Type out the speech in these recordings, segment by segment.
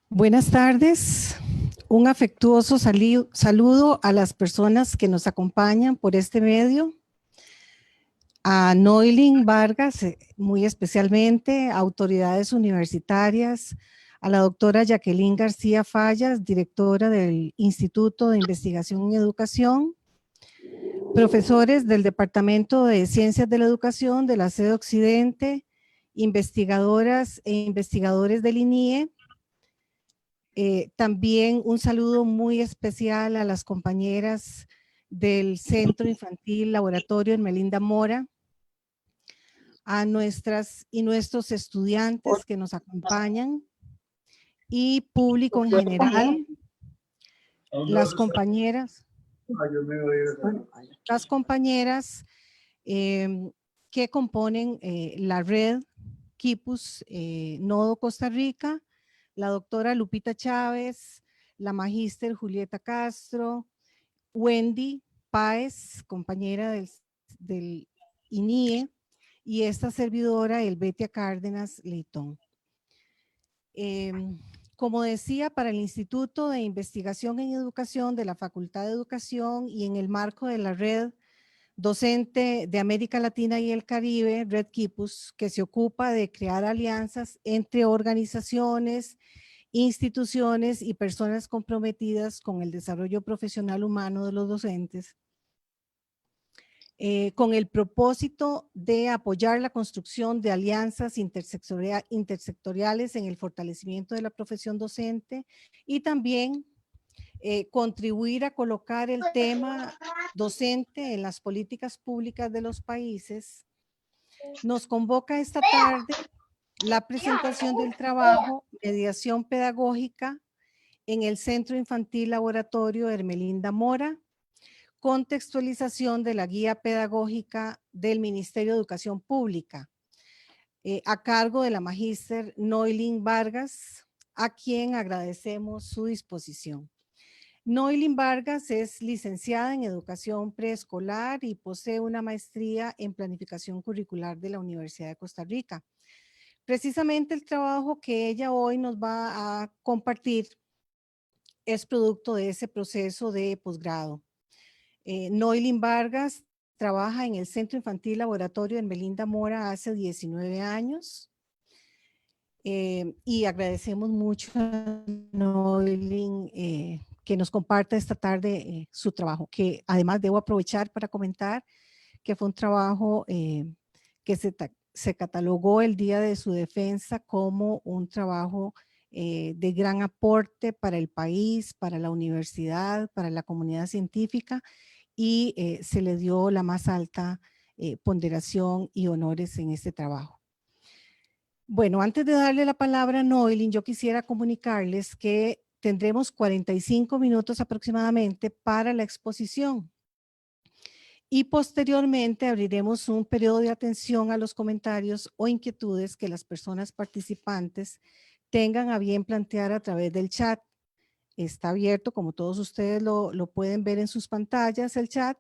Buenas tardes. Un afectuoso saludo a las personas que nos acompañan por este medio. A Noylin Vargas, muy especialmente, a autoridades universitarias, a la doctora Jacqueline García Fallas, directora del Instituto de Investigación en Educación, profesores del Departamento de Ciencias de la Educación de la sede Occidente, investigadoras e investigadores del INIE. También un saludo muy especial a las compañeras del Centro Infantil Laboratorio Hermelinda Mora, a nuestras y nuestros estudiantes que nos acompañan y público en general, las compañeras que componen la red Quipus Nodo Costa Rica, la doctora Lupita Chávez, la magíster Julieta Castro, Wendy Páez, compañera del INIE, y esta servidora, Elvetia Cárdenas Leitón. Como decía, para el Instituto de Investigación en Educación de la Facultad de Educación y en el marco de la red docente de América Latina y el Caribe, Red Quipus, que se ocupa de crear alianzas entre organizaciones, instituciones y personas comprometidas con el desarrollo profesional humano de los docentes, con el propósito de apoyar la construcción de alianzas intersectoriales en el fortalecimiento de la profesión docente y también contribuir a colocar el tema docente en las políticas públicas de los países. Nos convoca esta tarde la presentación del trabajo Mediación Pedagógica en el Centro Infantil Laboratorio Hermelinda Mora, contextualización de la guía pedagógica del Ministerio de Educación Pública, a cargo de la magíster Noylin Vargas, a quien agradecemos su disposición. Noylin Vargas es licenciada en Educación Preescolar y posee una maestría en Planificación Curricular de la Universidad de Costa Rica. Precisamente el trabajo que ella hoy nos va a compartir es producto de ese proceso de posgrado. Noylin Vargas trabaja en el Centro Infantil Laboratorio en Hermelinda Mora hace 19 años y agradecemos mucho a Noylin que nos comparta esta tarde su trabajo, que además debo aprovechar para comentar que fue un trabajo que se catalogó el día de su defensa como un trabajo de gran aporte para el país, para la universidad, para la comunidad científica, y se le dio la más alta ponderación y honores en este trabajo. Bueno, antes de darle la palabra a Noylin, yo quisiera comunicarles que tendremos 45 minutos aproximadamente para la exposición. Y posteriormente abriremos un periodo de atención a los comentarios o inquietudes que las personas participantes tengan a bien plantear a través del chat. Está abierto, como todos ustedes lo pueden ver en sus pantallas, el chat,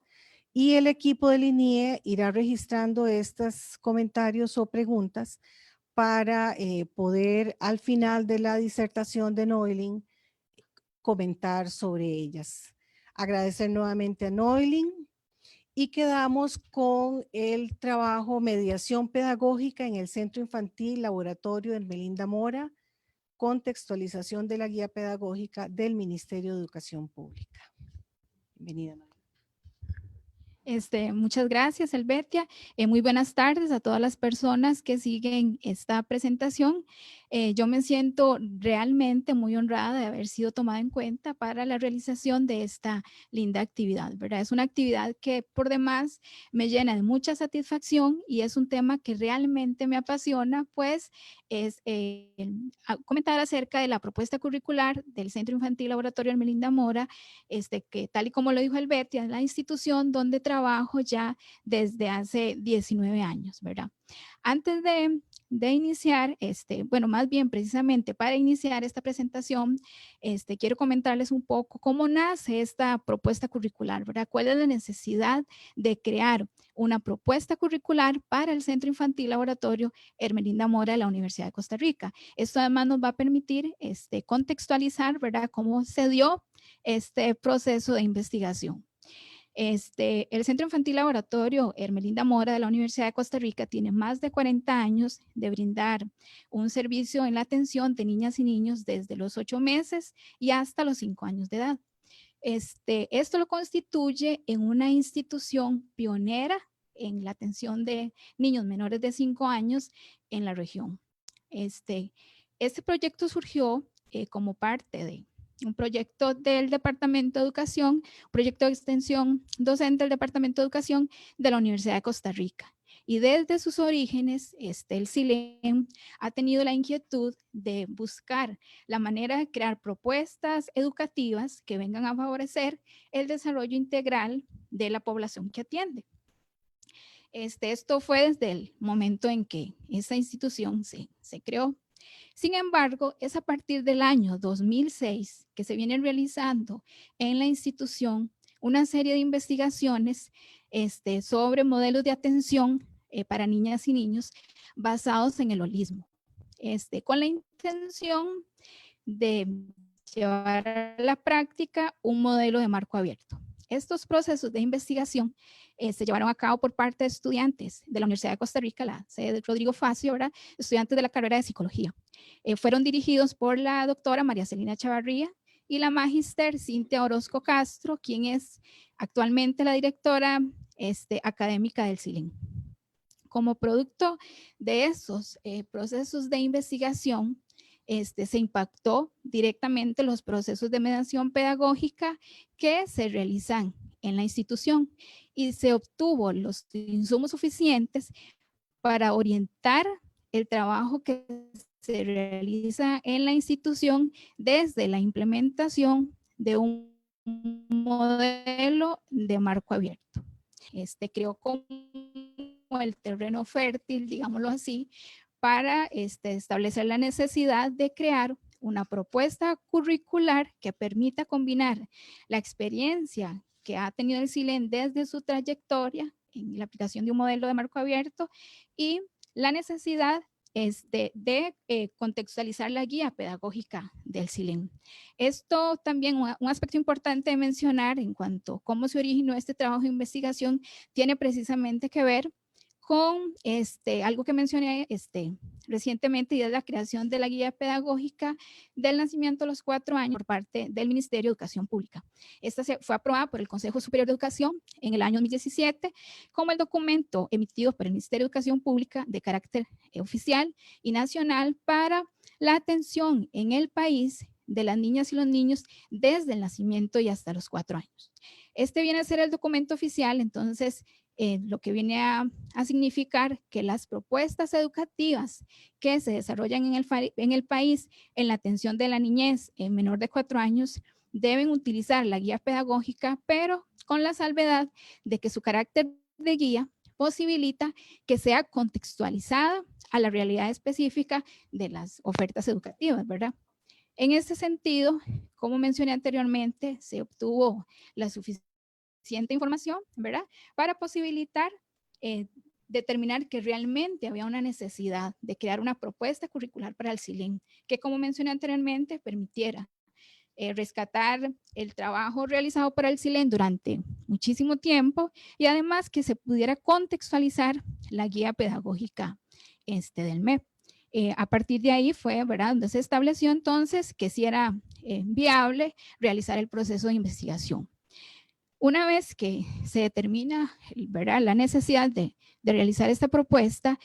y el equipo del INIE irá registrando estos comentarios o preguntas para poder al final de la disertación de Noylin comentar sobre ellas. Agradecer nuevamente a Noylin y quedamos con el trabajo Mediación Pedagógica en el Centro Infantil Laboratorio Hermelinda Mora, contextualización de la guía pedagógica del Ministerio de Educación Pública. Bienvenida, Noylin. Muchas gracias, Elvetia. Muy buenas tardes a todas las personas que siguen esta presentación. Yo me siento realmente muy honrada de haber sido tomada en cuenta para la realización de esta linda actividad, ¿verdad? Es una actividad que por demás me llena de mucha satisfacción y es un tema que realmente me apasiona, pues es comentar acerca de la propuesta curricular del Centro Infantil Laboratorio Hermelinda Mora, que tal y como lo dijo Elvetia, es la institución donde trabajo ya desde hace 19 años, ¿verdad? Antes de de iniciar, bueno, más bien precisamente para iniciar esta presentación, quiero comentarles un poco cómo nace esta propuesta curricular, ¿verdad? ¿Cuál es la necesidad de crear una propuesta curricular para el Centro Infantil Laboratorio Hermelinda Mora de la Universidad de Costa Rica? Esto además nos va a permitir contextualizar, ¿verdad?, cómo se dio este proceso de investigación. El Centro Infantil Laboratorio Hermelinda Mora de la Universidad de Costa Rica tiene más de 40 años de brindar un servicio en la atención de niñas y niños desde los 8 meses y hasta los 5 años de edad. Esto lo constituye en una institución pionera en la atención de niños menores de 5 años en la región. Este proyecto surgió como parte de un proyecto del Departamento de Educación, proyecto de extensión docente del Departamento de Educación de la Universidad de Costa Rica. Y desde sus orígenes, el CILEN ha tenido la inquietud de buscar la manera de crear propuestas educativas que vengan a favorecer el desarrollo integral de la población que atiende. Esto fue desde el momento en que esta institución se creó. Sin embargo, es a partir del año 2006 que se vienen realizando en la institución una serie de investigaciones sobre modelos de atención para niñas y niños basados en el holismo, con la intención de llevar a la práctica un modelo de marco abierto. Estos procesos de investigación se llevaron a cabo por parte de estudiantes de la Universidad de Costa Rica, la sede de Rodrigo Facio, ¿verdad?, estudiantes de la carrera de Psicología. Fueron dirigidos por la doctora María Celina Chavarría y la magíster Cintia Orozco Castro, quien es actualmente la directora académica del CILEN. Como producto de esos procesos de investigación, se impactó directamente los procesos de mediación pedagógica que se realizan en la institución y se obtuvo los insumos suficientes para orientar el trabajo que se realiza en la institución desde la implementación de un modelo de marco abierto. Creó como el terreno fértil, digámoslo así, para establecer la necesidad de crear una propuesta curricular que permita combinar la experiencia que ha tenido el CILEN desde su trayectoria en la aplicación de un modelo de marco abierto y la necesidad de contextualizar la guía pedagógica del CILEN. Esto también, un aspecto importante de mencionar en cuanto a cómo se originó este trabajo de investigación, tiene precisamente que ver con algo que mencioné recientemente, y es la creación de la guía pedagógica del nacimiento a los 4 años por parte del Ministerio de Educación Pública. Esta fue aprobada por el Consejo Superior de Educación en el año 2017 como el documento emitido por el Ministerio de Educación Pública de carácter oficial y nacional para la atención en el país de las niñas y los niños desde el nacimiento y hasta los 4 años. Viene a ser el documento oficial, entonces, lo que viene a significar que las propuestas educativas que se desarrollan en el país en la atención de la niñez en menor de 4 años deben utilizar la guía pedagógica, pero con la salvedad de que su carácter de guía posibilita que sea contextualizada a la realidad específica de las ofertas educativas, ¿verdad? En este sentido, como mencioné anteriormente, se obtuvo la suficiente información, ¿verdad?, para posibilitar determinar que realmente había una necesidad de crear una propuesta curricular para el CILEN, que, como mencioné anteriormente, permitiera rescatar el trabajo realizado para el CILEN durante muchísimo tiempo y además que se pudiera contextualizar la guía pedagógica del MEP. A partir de ahí fue, ¿verdad?, donde se estableció entonces que sí era viable realizar el proceso de investigación. Una vez que se determina, ¿verdad?, la necesidad de realizar esta propuesta,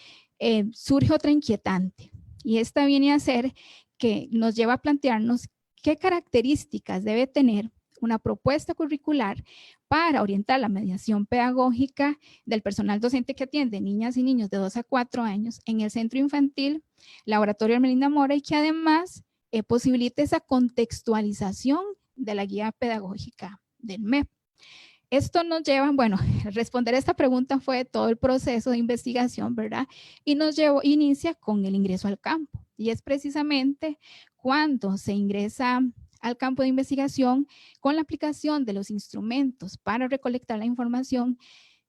surge otra inquietante, y esta viene a ser que nos lleva a plantearnos qué características debe tener una propuesta curricular para orientar la mediación pedagógica del personal docente que atiende niñas y niños de 2 a 4 años en el Centro Infantil Laboratorio Hermelinda Mora, y que además posibilite esa contextualización de la guía pedagógica del MEP. Esto nos lleva, bueno, responder esta pregunta fue todo el proceso de investigación, ¿verdad? Y inicia con el ingreso al campo. Y es precisamente cuando se ingresa al campo de investigación con la aplicación de los instrumentos para recolectar la información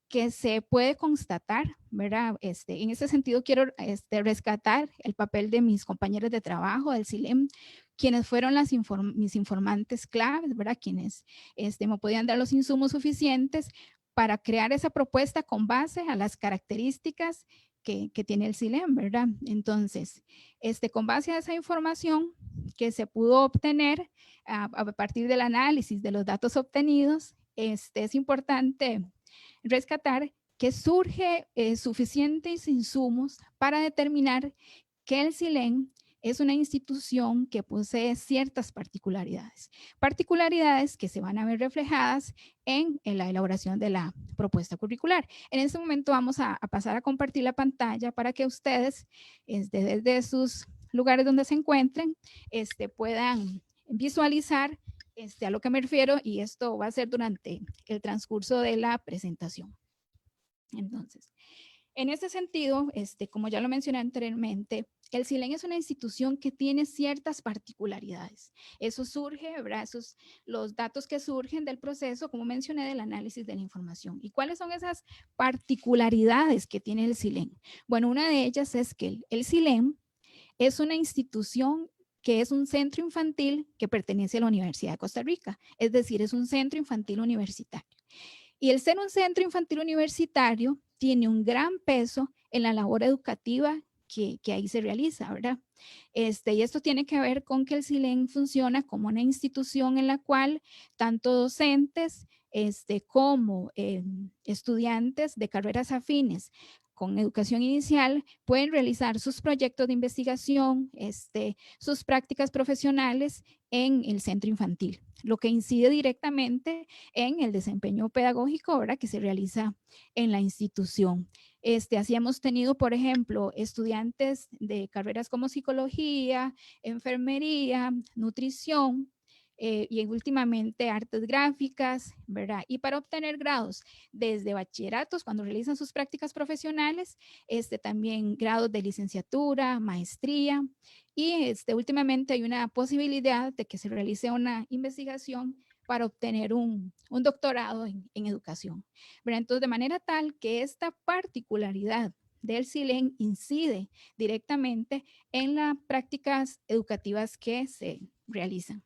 que se puede constatar, ¿verdad? En ese sentido quiero rescatar el papel de mis compañeros de trabajo del CILEM, quienes fueron mis informantes claves, ¿verdad? Quienes me podían dar los insumos suficientes para crear esa propuesta con base a las características que tiene el CILEM, ¿verdad? Entonces, con base a esa información que se pudo obtener a partir del análisis de los datos obtenidos, es importante rescatar que surge suficientes insumos para determinar que el CILEN es una institución que posee ciertas particularidades que se van a ver reflejadas en la elaboración de la propuesta curricular. En este momento vamos a pasar a compartir la pantalla para que ustedes desde sus lugares donde se encuentren puedan visualizar a lo que me refiero, y esto va a ser durante el transcurso de la presentación. Entonces, en este sentido, como ya lo mencioné anteriormente, el CILEN es una institución que tiene ciertas particularidades. Eso surge, ¿verdad? Los datos que surgen del proceso, como mencioné, del análisis de la información. ¿Y cuáles son esas particularidades que tiene el CILEN? Bueno, una de ellas es que el CILEN es una institución que es un centro infantil que pertenece a la Universidad de Costa Rica, es decir, es un centro infantil universitario. Y el ser un centro infantil universitario tiene un gran peso en la labor educativa que ahí se realiza, ¿verdad? Y esto tiene que ver con que el CILEN funciona como una institución en la cual tanto docentes como estudiantes de carreras afines con educación inicial pueden realizar sus proyectos de investigación, sus prácticas profesionales en el centro infantil, lo que incide directamente en el desempeño pedagógico, ¿verdad?, que se realiza en la institución. Así hemos tenido, por ejemplo, estudiantes de carreras como psicología, enfermería, nutrición, y últimamente artes gráficas, ¿verdad? Y para obtener grados desde bachilleratos, cuando realizan sus prácticas profesionales, también grados de licenciatura, maestría, y últimamente hay una posibilidad de que se realice una investigación para obtener un doctorado en educación, ¿verdad? Entonces, de manera tal que esta particularidad del CILEN incide directamente en las prácticas educativas que se realizan.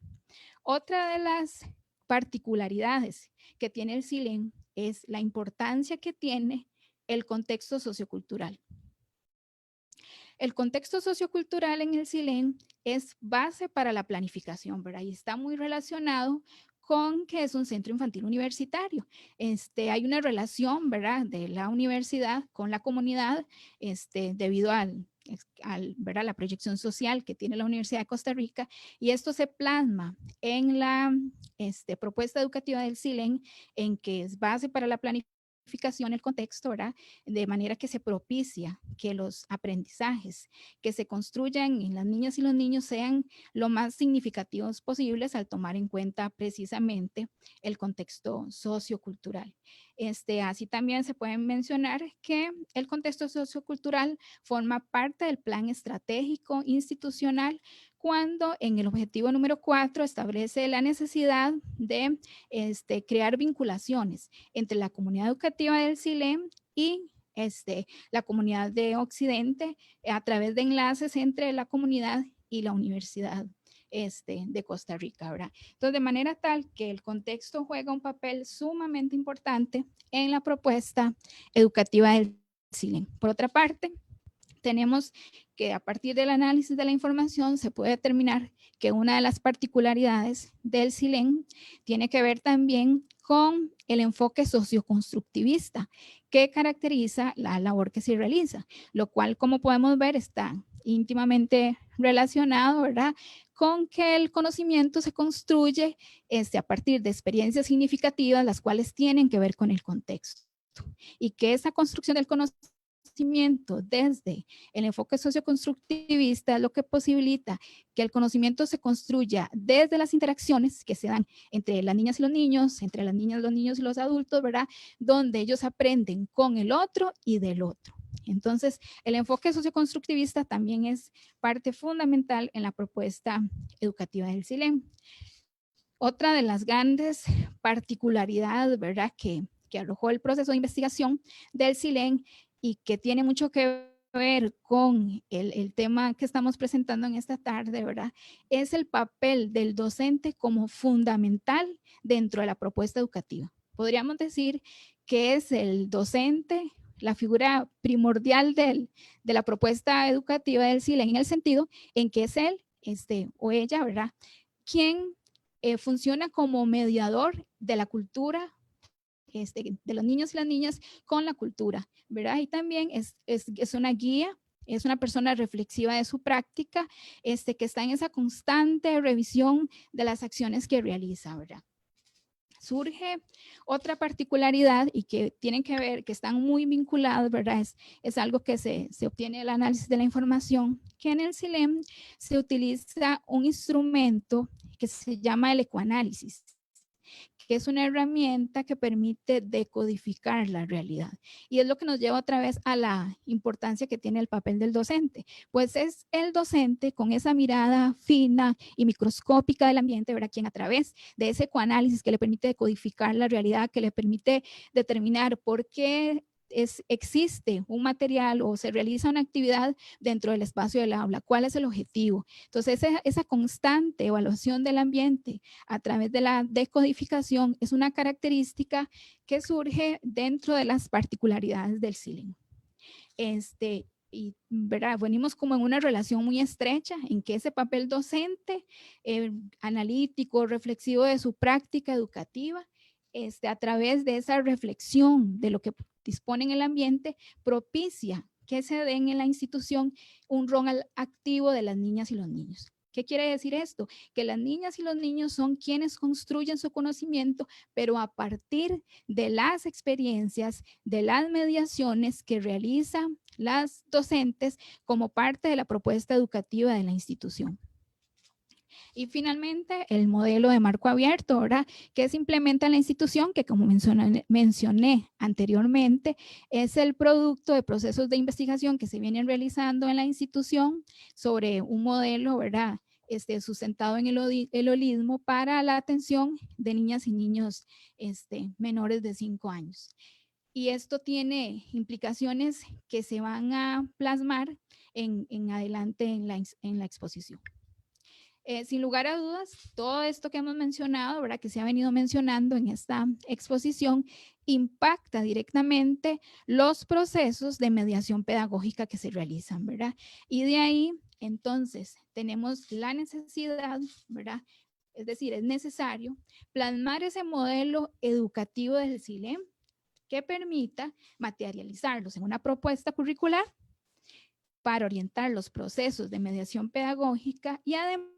Otra de las particularidades que tiene el CILEN es la importancia que tiene el contexto sociocultural. El contexto sociocultural en el CILEN es base para la planificación, ¿verdad? Y está muy relacionado con que es un centro infantil universitario. Hay una relación, ¿verdad?, de la universidad con la comunidad, debido ¿verdad?, la proyección social que tiene la Universidad de Costa Rica, y esto se plasma en la propuesta educativa del CILEN, en que es base para la planificación, el contexto, ¿verdad?, de manera que se propicia que los aprendizajes que se construyan en las niñas y los niños sean lo más significativos posibles al tomar en cuenta precisamente el contexto sociocultural. Así también se puede mencionar que el contexto sociocultural forma parte del plan estratégico institucional, cuando en el objetivo número 4 establece la necesidad de crear vinculaciones entre la comunidad educativa del CILEN y la comunidad de Occidente, a través de enlaces entre la comunidad y la Universidad de Costa Rica, ¿verdad? Entonces, de manera tal que el contexto juega un papel sumamente importante en la propuesta educativa del CILEN. Por otra parte, tenemos que a partir del análisis de la información se puede determinar que una de las particularidades del CILEN tiene que ver también con el enfoque socioconstructivista que caracteriza la labor que se realiza, lo cual, como podemos ver, está íntimamente relacionado, ¿verdad?, con que el conocimiento se construye a partir de experiencias significativas, las cuales tienen que ver con el contexto, y que esa construcción del conocimiento conocimiento desde el enfoque socioconstructivista es lo que posibilita que el conocimiento se construya desde las interacciones que se dan entre las niñas y los niños, entre las niñas, los niños y los adultos, ¿verdad? Donde ellos aprenden con el otro y del otro. Entonces, el enfoque socioconstructivista también es parte fundamental en la propuesta educativa del CILEN. Otra de las grandes particularidades, ¿verdad?, que arrojó el proceso de investigación del CILEN y que tiene mucho que ver con el tema que estamos presentando en esta tarde, ¿verdad?, es el papel del docente como fundamental dentro de la propuesta educativa. Podríamos decir que es el docente la figura primordial de la propuesta educativa del CILEN, en el sentido en que es él o ella, ¿verdad?, quien funciona como mediador de la cultura de los niños y las niñas con la cultura, ¿verdad? Y también es una guía, es una persona reflexiva de su práctica, que está en esa constante revisión de las acciones que realiza, ¿verdad? Surge otra particularidad y que tienen que ver, que están muy vinculados, ¿verdad? Es algo que se obtiene del análisis de la información, que en el CILEN se utiliza un instrumento que se llama el ecoanálisis, que es una herramienta que permite decodificar la realidad. Y es lo que nos lleva otra vez a la importancia que tiene el papel del docente. Pues es el docente con esa mirada fina y microscópica del ambiente, ¿verdad?, quien a través de ese ecoanálisis que le permite decodificar la realidad, que le permite determinar por qué existe un material o se realiza una actividad dentro del espacio del aula, cuál es el objetivo. Entonces, esa constante evaluación del ambiente a través de la decodificación es una característica que surge dentro de las particularidades del CILEN. Y ¿verdad?, venimos como en una relación muy estrecha en que ese papel docente, analítico, reflexivo de su práctica educativa, a través de esa reflexión de lo que dispone en el ambiente, propicia que se den en la institución un rol activo de las niñas y los niños. ¿Qué quiere decir esto? Que las niñas y los niños son quienes construyen su conocimiento, pero a partir de las experiencias, de las mediaciones que realizan las docentes como parte de la propuesta educativa de la institución. Y finalmente, el modelo de marco abierto, ¿verdad?, que se implementa en la institución, que como mencioné anteriormente, es el producto de procesos de investigación que se vienen realizando en la institución sobre un modelo, ¿verdad?, sustentado en el holismo para la atención de niñas y niños menores de 5 años. Y esto tiene implicaciones que se van a plasmar en adelante en la exposición. Sin lugar a dudas, todo esto que hemos mencionado, ¿verdad?, que se ha venido mencionando en esta exposición, impacta directamente los procesos de mediación pedagógica que se realizan, ¿verdad? Y de ahí, entonces, tenemos la necesidad, ¿verdad?, es decir, es necesario plasmar ese modelo educativo del CILEN que permita materializarlos en una propuesta curricular para orientar los procesos de mediación pedagógica y además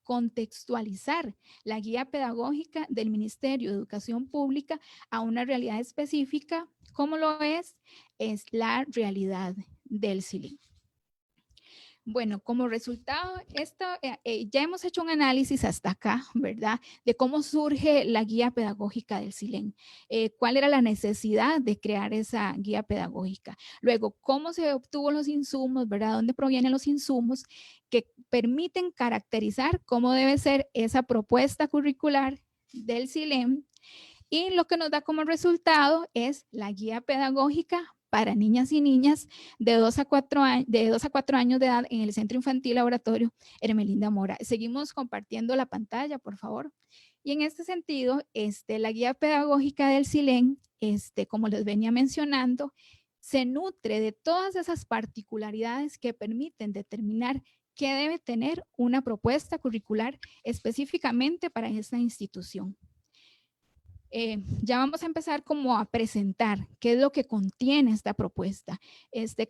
contextualizar la guía pedagógica del Ministerio de Educación Pública a una realidad específica, como lo es la realidad del CILEN. Bueno, como resultado, ya hemos hecho un análisis hasta acá, ¿verdad?, de cómo surge la guía pedagógica del CILEN, cuál era la necesidad de crear esa guía pedagógica. Luego, cómo se obtuvo los insumos, ¿verdad?, dónde provienen los insumos que permiten caracterizar cómo debe ser esa propuesta curricular del CILEN. Y lo que nos da como resultado es la guía pedagógica para niñas y niñas de 2 a 4 años de edad en el Centro Infantil Laboratorio Hermelinda Mora. Seguimos compartiendo la pantalla, por favor. Y en este sentido, la guía pedagógica del CILEN, como les venía mencionando, se nutre de todas esas particularidades que permiten determinar qué debe tener una propuesta curricular específicamente para esta institución. Ya vamos a empezar como a presentar qué es lo que contiene esta propuesta.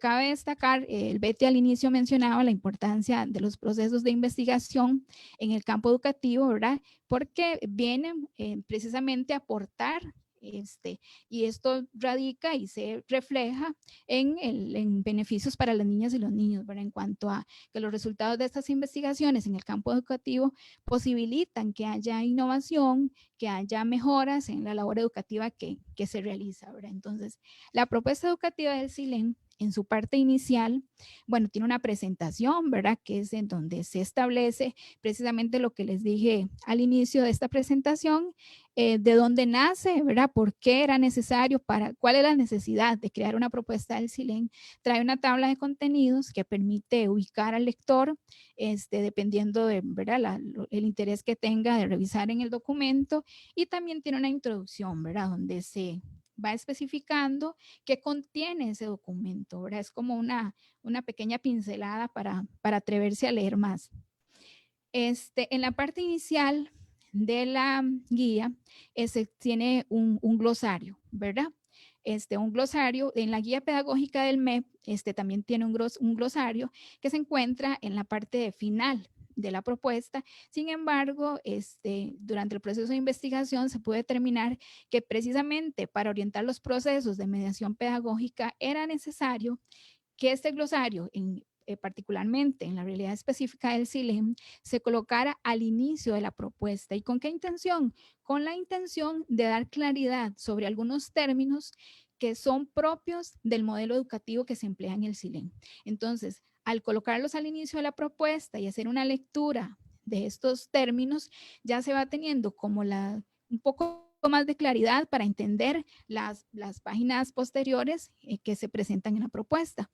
Cabe destacar, el Betty al inicio mencionaba la importancia de los procesos de investigación en el campo educativo, ¿verdad?, porque vienen precisamente a aportar Y esto radica y se refleja en beneficios para las niñas y los niños, ¿verdad? En cuanto a que los resultados de estas investigaciones en el campo educativo posibilitan que haya innovación, que haya mejoras en la labor educativa que se realiza, ¿verdad? Entonces, la propuesta educativa del CILEN en su parte inicial, bueno, tiene una presentación, ¿verdad? Que es en donde se establece precisamente lo que les dije al inicio de esta presentación, de dónde nace, ¿verdad? ¿Por qué era necesario? ¿Cuál es la necesidad de crear una propuesta del CILEN? Trae una tabla de contenidos que permite ubicar al lector, dependiendo de, ¿verdad? El interés que tenga de revisar en el documento, y también tiene una introducción, ¿verdad? Donde se va especificando qué contiene ese documento, ¿verdad? Es como una pequeña pincelada para atreverse a leer más. En la parte inicial de la guía, tiene un glosario, ¿verdad? Un glosario en la guía pedagógica del MEP, también tiene un glosario que se encuentra en la parte final de la propuesta. Sin embargo, durante el proceso de investigación se puede determinar que precisamente para orientar los procesos de mediación pedagógica era necesario que este glosario, particularmente en la realidad específica del CILEN, se colocara al inicio de la propuesta. ¿Y con qué intención? Con la intención de dar claridad sobre algunos términos que son propios del modelo educativo que se emplea en el CILEN. Entonces, al colocarlos al inicio de la propuesta y hacer una lectura de estos términos, ya se va teniendo como un poco más de claridad para entender las páginas posteriores que se presentan en la propuesta.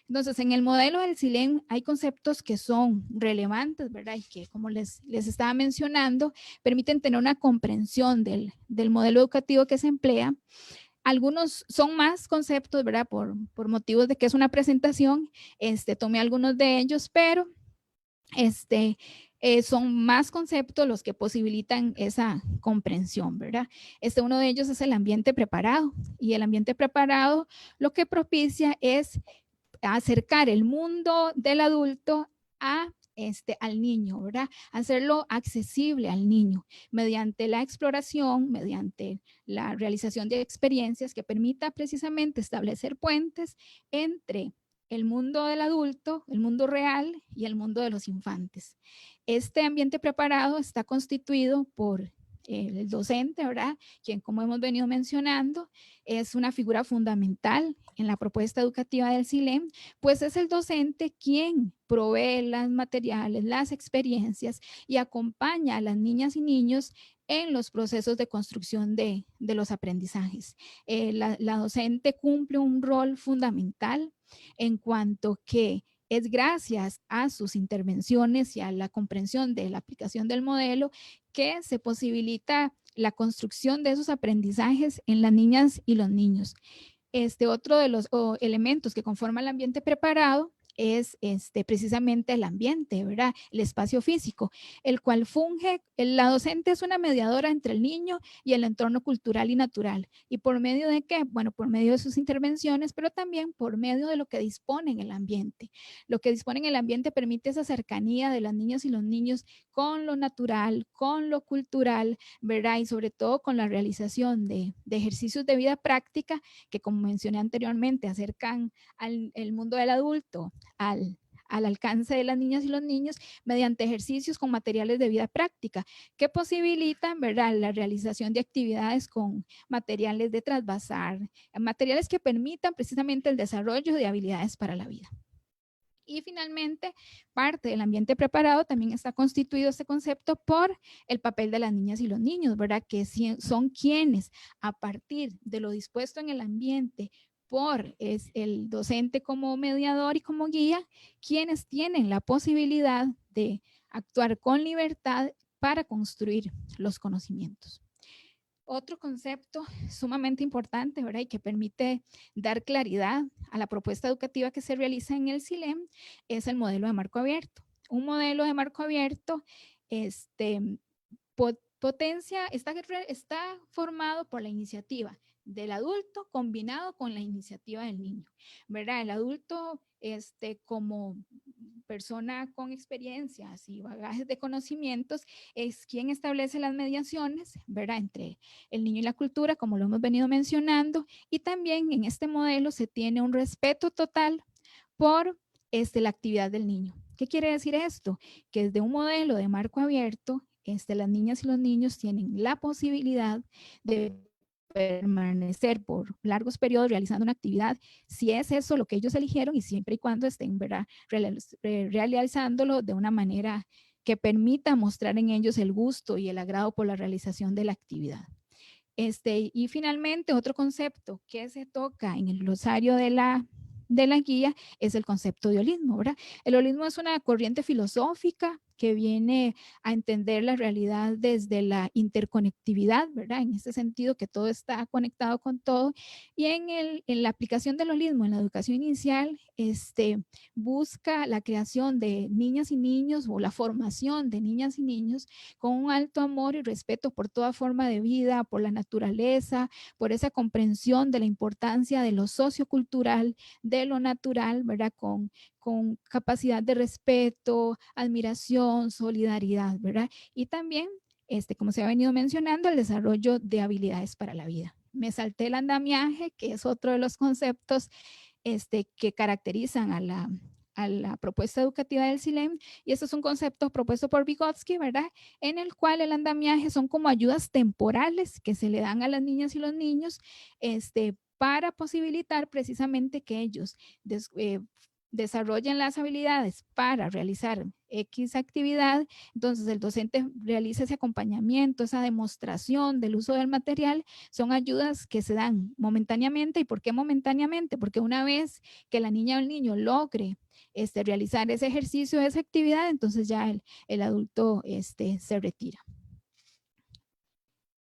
Entonces, en el modelo del CILEN hay conceptos que son relevantes, ¿verdad? Y que, como les estaba mencionando, permiten tener una comprensión del modelo educativo que se emplea. Algunos son más conceptos, ¿verdad? Por motivos de que es una presentación, tomé algunos de ellos, pero son más conceptos los que posibilitan esa comprensión, ¿verdad? Uno de ellos es el ambiente preparado, y el ambiente preparado lo que propicia es acercar el mundo del adulto al niño, ¿verdad? Hacerlo accesible al niño mediante la exploración, mediante la realización de experiencias que permita precisamente establecer puentes entre el mundo del adulto, el mundo real y el mundo de los infantes. Este ambiente preparado está constituido por el docente, ¿verdad? Quien, como hemos venido mencionando, es una figura fundamental en la propuesta educativa del CILEN, pues es el docente quien provee los materiales, las experiencias y acompaña a las niñas y niños en los procesos de construcción de los aprendizajes. La docente cumple un rol fundamental en cuanto que es gracias a sus intervenciones y a la comprensión de la aplicación del modelo que se posibilita la construcción de esos aprendizajes en las niñas y los niños. Otro de los elementos que conforman el ambiente preparado es precisamente el ambiente, ¿verdad? El espacio físico, el cual funge, la docente es una mediadora entre el niño y el entorno cultural y natural. ¿Y por medio de qué? Bueno, por medio de sus intervenciones, pero también por medio de lo que dispone en el ambiente. Lo que dispone en el ambiente permite esa cercanía de las niñas y los niños con lo natural, con lo cultural, ¿verdad? Y sobre todo con la realización de ejercicios de vida práctica que, como mencioné anteriormente, acercan el mundo del adulto al alcance de las niñas y los niños mediante ejercicios con materiales de vida práctica que posibilitan, ¿verdad?, la realización de actividades con materiales de trasvasar, materiales que permitan precisamente el desarrollo de habilidades para la vida. Y finalmente, parte del ambiente preparado también está constituido este concepto por el papel de las niñas y los niños, ¿verdad? Que son quienes, a partir de lo dispuesto en el ambiente por el docente como mediador y como guía, quienes tienen la posibilidad de actuar con libertad para construir los conocimientos. Otro concepto sumamente importante, ¿verdad? Y que permite dar claridad a la propuesta educativa que se realiza en el CILEN es el modelo de marco abierto. Un modelo de marco abierto está formado por la iniciativa del adulto combinado con la iniciativa del niño, ¿verdad? El adulto como persona con experiencias y bagajes de conocimientos es quien establece las mediaciones, ¿verdad?, entre el niño y la cultura, como lo hemos venido mencionando, y también en este modelo se tiene un respeto total por la actividad del niño. ¿Qué quiere decir esto? Que desde un modelo de marco abierto, las niñas y los niños tienen la posibilidad de permanecer por largos periodos realizando una actividad, si es eso lo que ellos eligieron y siempre y cuando estén, ¿verdad?, realizándolo de una manera que permita mostrar en ellos el gusto y el agrado por la realización de la actividad. Y finalmente, otro concepto que se toca en el glosario de la guía es el concepto de holismo, ¿verdad? El holismo es una corriente filosófica que viene a entender la realidad desde la interconectividad, ¿verdad? En ese sentido que todo está conectado con todo. Y en la aplicación del holismo en la educación inicial, busca la creación de niñas y niños o la formación de niñas y niños con un alto amor y respeto por toda forma de vida, por la naturaleza, por esa comprensión de la importancia de lo sociocultural, de lo natural, ¿verdad? Con capacidad de respeto, admiración, solidaridad, ¿verdad? Y también, como se ha venido mencionando, el desarrollo de habilidades para la vida. Me salté el andamiaje, que es otro de los conceptos que caracterizan a la propuesta educativa del CILEM, y eso es un concepto propuesto por Vygotsky, ¿verdad?, en el cual el andamiaje son como ayudas temporales que se le dan a las niñas y los niños para posibilitar precisamente que ellos desarrollen las habilidades para realizar X actividad. Entonces el docente realiza ese acompañamiento, esa demostración del uso del material. Son ayudas que se dan momentáneamente. ¿Y por qué momentáneamente? Porque una vez que la niña o el niño logre realizar ese ejercicio, esa actividad, entonces ya el adulto se retira.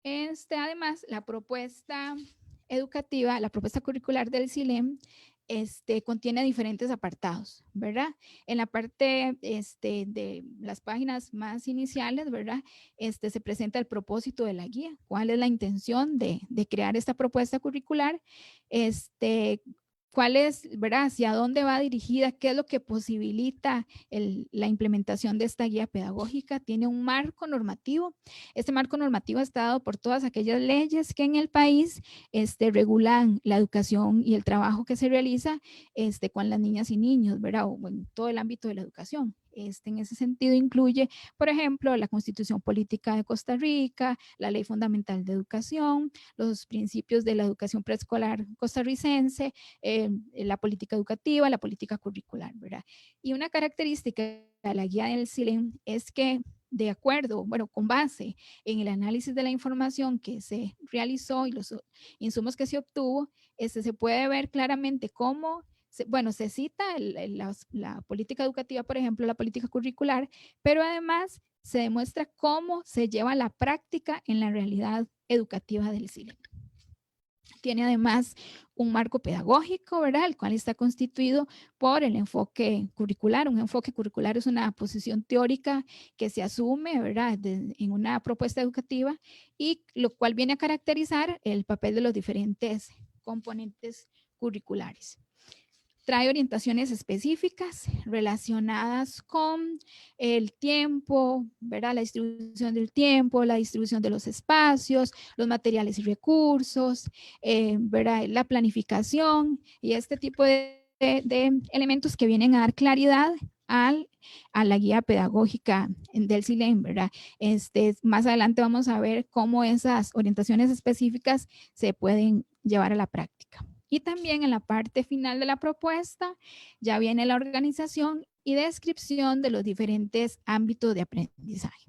Además, la propuesta educativa, la propuesta curricular del CILEM, contiene diferentes apartados, ¿verdad? En la parte de las páginas más iniciales, ¿verdad? Se presenta el propósito de la guía, cuál es la intención de crear esta propuesta curricular, cuál es, ¿verdad?, hacia dónde va dirigida, qué es lo que posibilita la implementación de esta guía pedagógica. Tiene un marco normativo. Este marco normativo está dado por todas aquellas leyes que en el país regulan la educación y el trabajo que se realiza con las niñas y niños, ¿verdad?, o en todo el ámbito de la educación. En ese sentido incluye, por ejemplo, la Constitución Política de Costa Rica, la Ley Fundamental de Educación, los principios de la educación preescolar costarricense, la política educativa, la política curricular, ¿verdad? Y una característica de la guía del CILEM es que, de acuerdo, bueno, con base en el análisis de la información que se realizó y los insumos que se obtuvo, se puede ver claramente cómo se cita la política educativa, por ejemplo, la política curricular, pero además se demuestra cómo se lleva a la práctica en la realidad educativa del CILEM. Tiene además un marco pedagógico, ¿verdad?, el cual está constituido por el enfoque curricular. Un enfoque curricular es una posición teórica que se asume, ¿verdad?, en una propuesta educativa, y lo cual viene a caracterizar el papel de los diferentes componentes curriculares. Trae orientaciones específicas relacionadas con el tiempo, ¿verdad?, la distribución del tiempo, la distribución de los espacios, los materiales y recursos, ¿verdad?, la planificación y este tipo de elementos que vienen a dar claridad a la guía pedagógica del CILEM, ¿verdad? Más adelante vamos a ver cómo esas orientaciones específicas se pueden llevar a la práctica. Y también en la parte final de la propuesta ya viene la organización y descripción de los diferentes ámbitos de aprendizaje.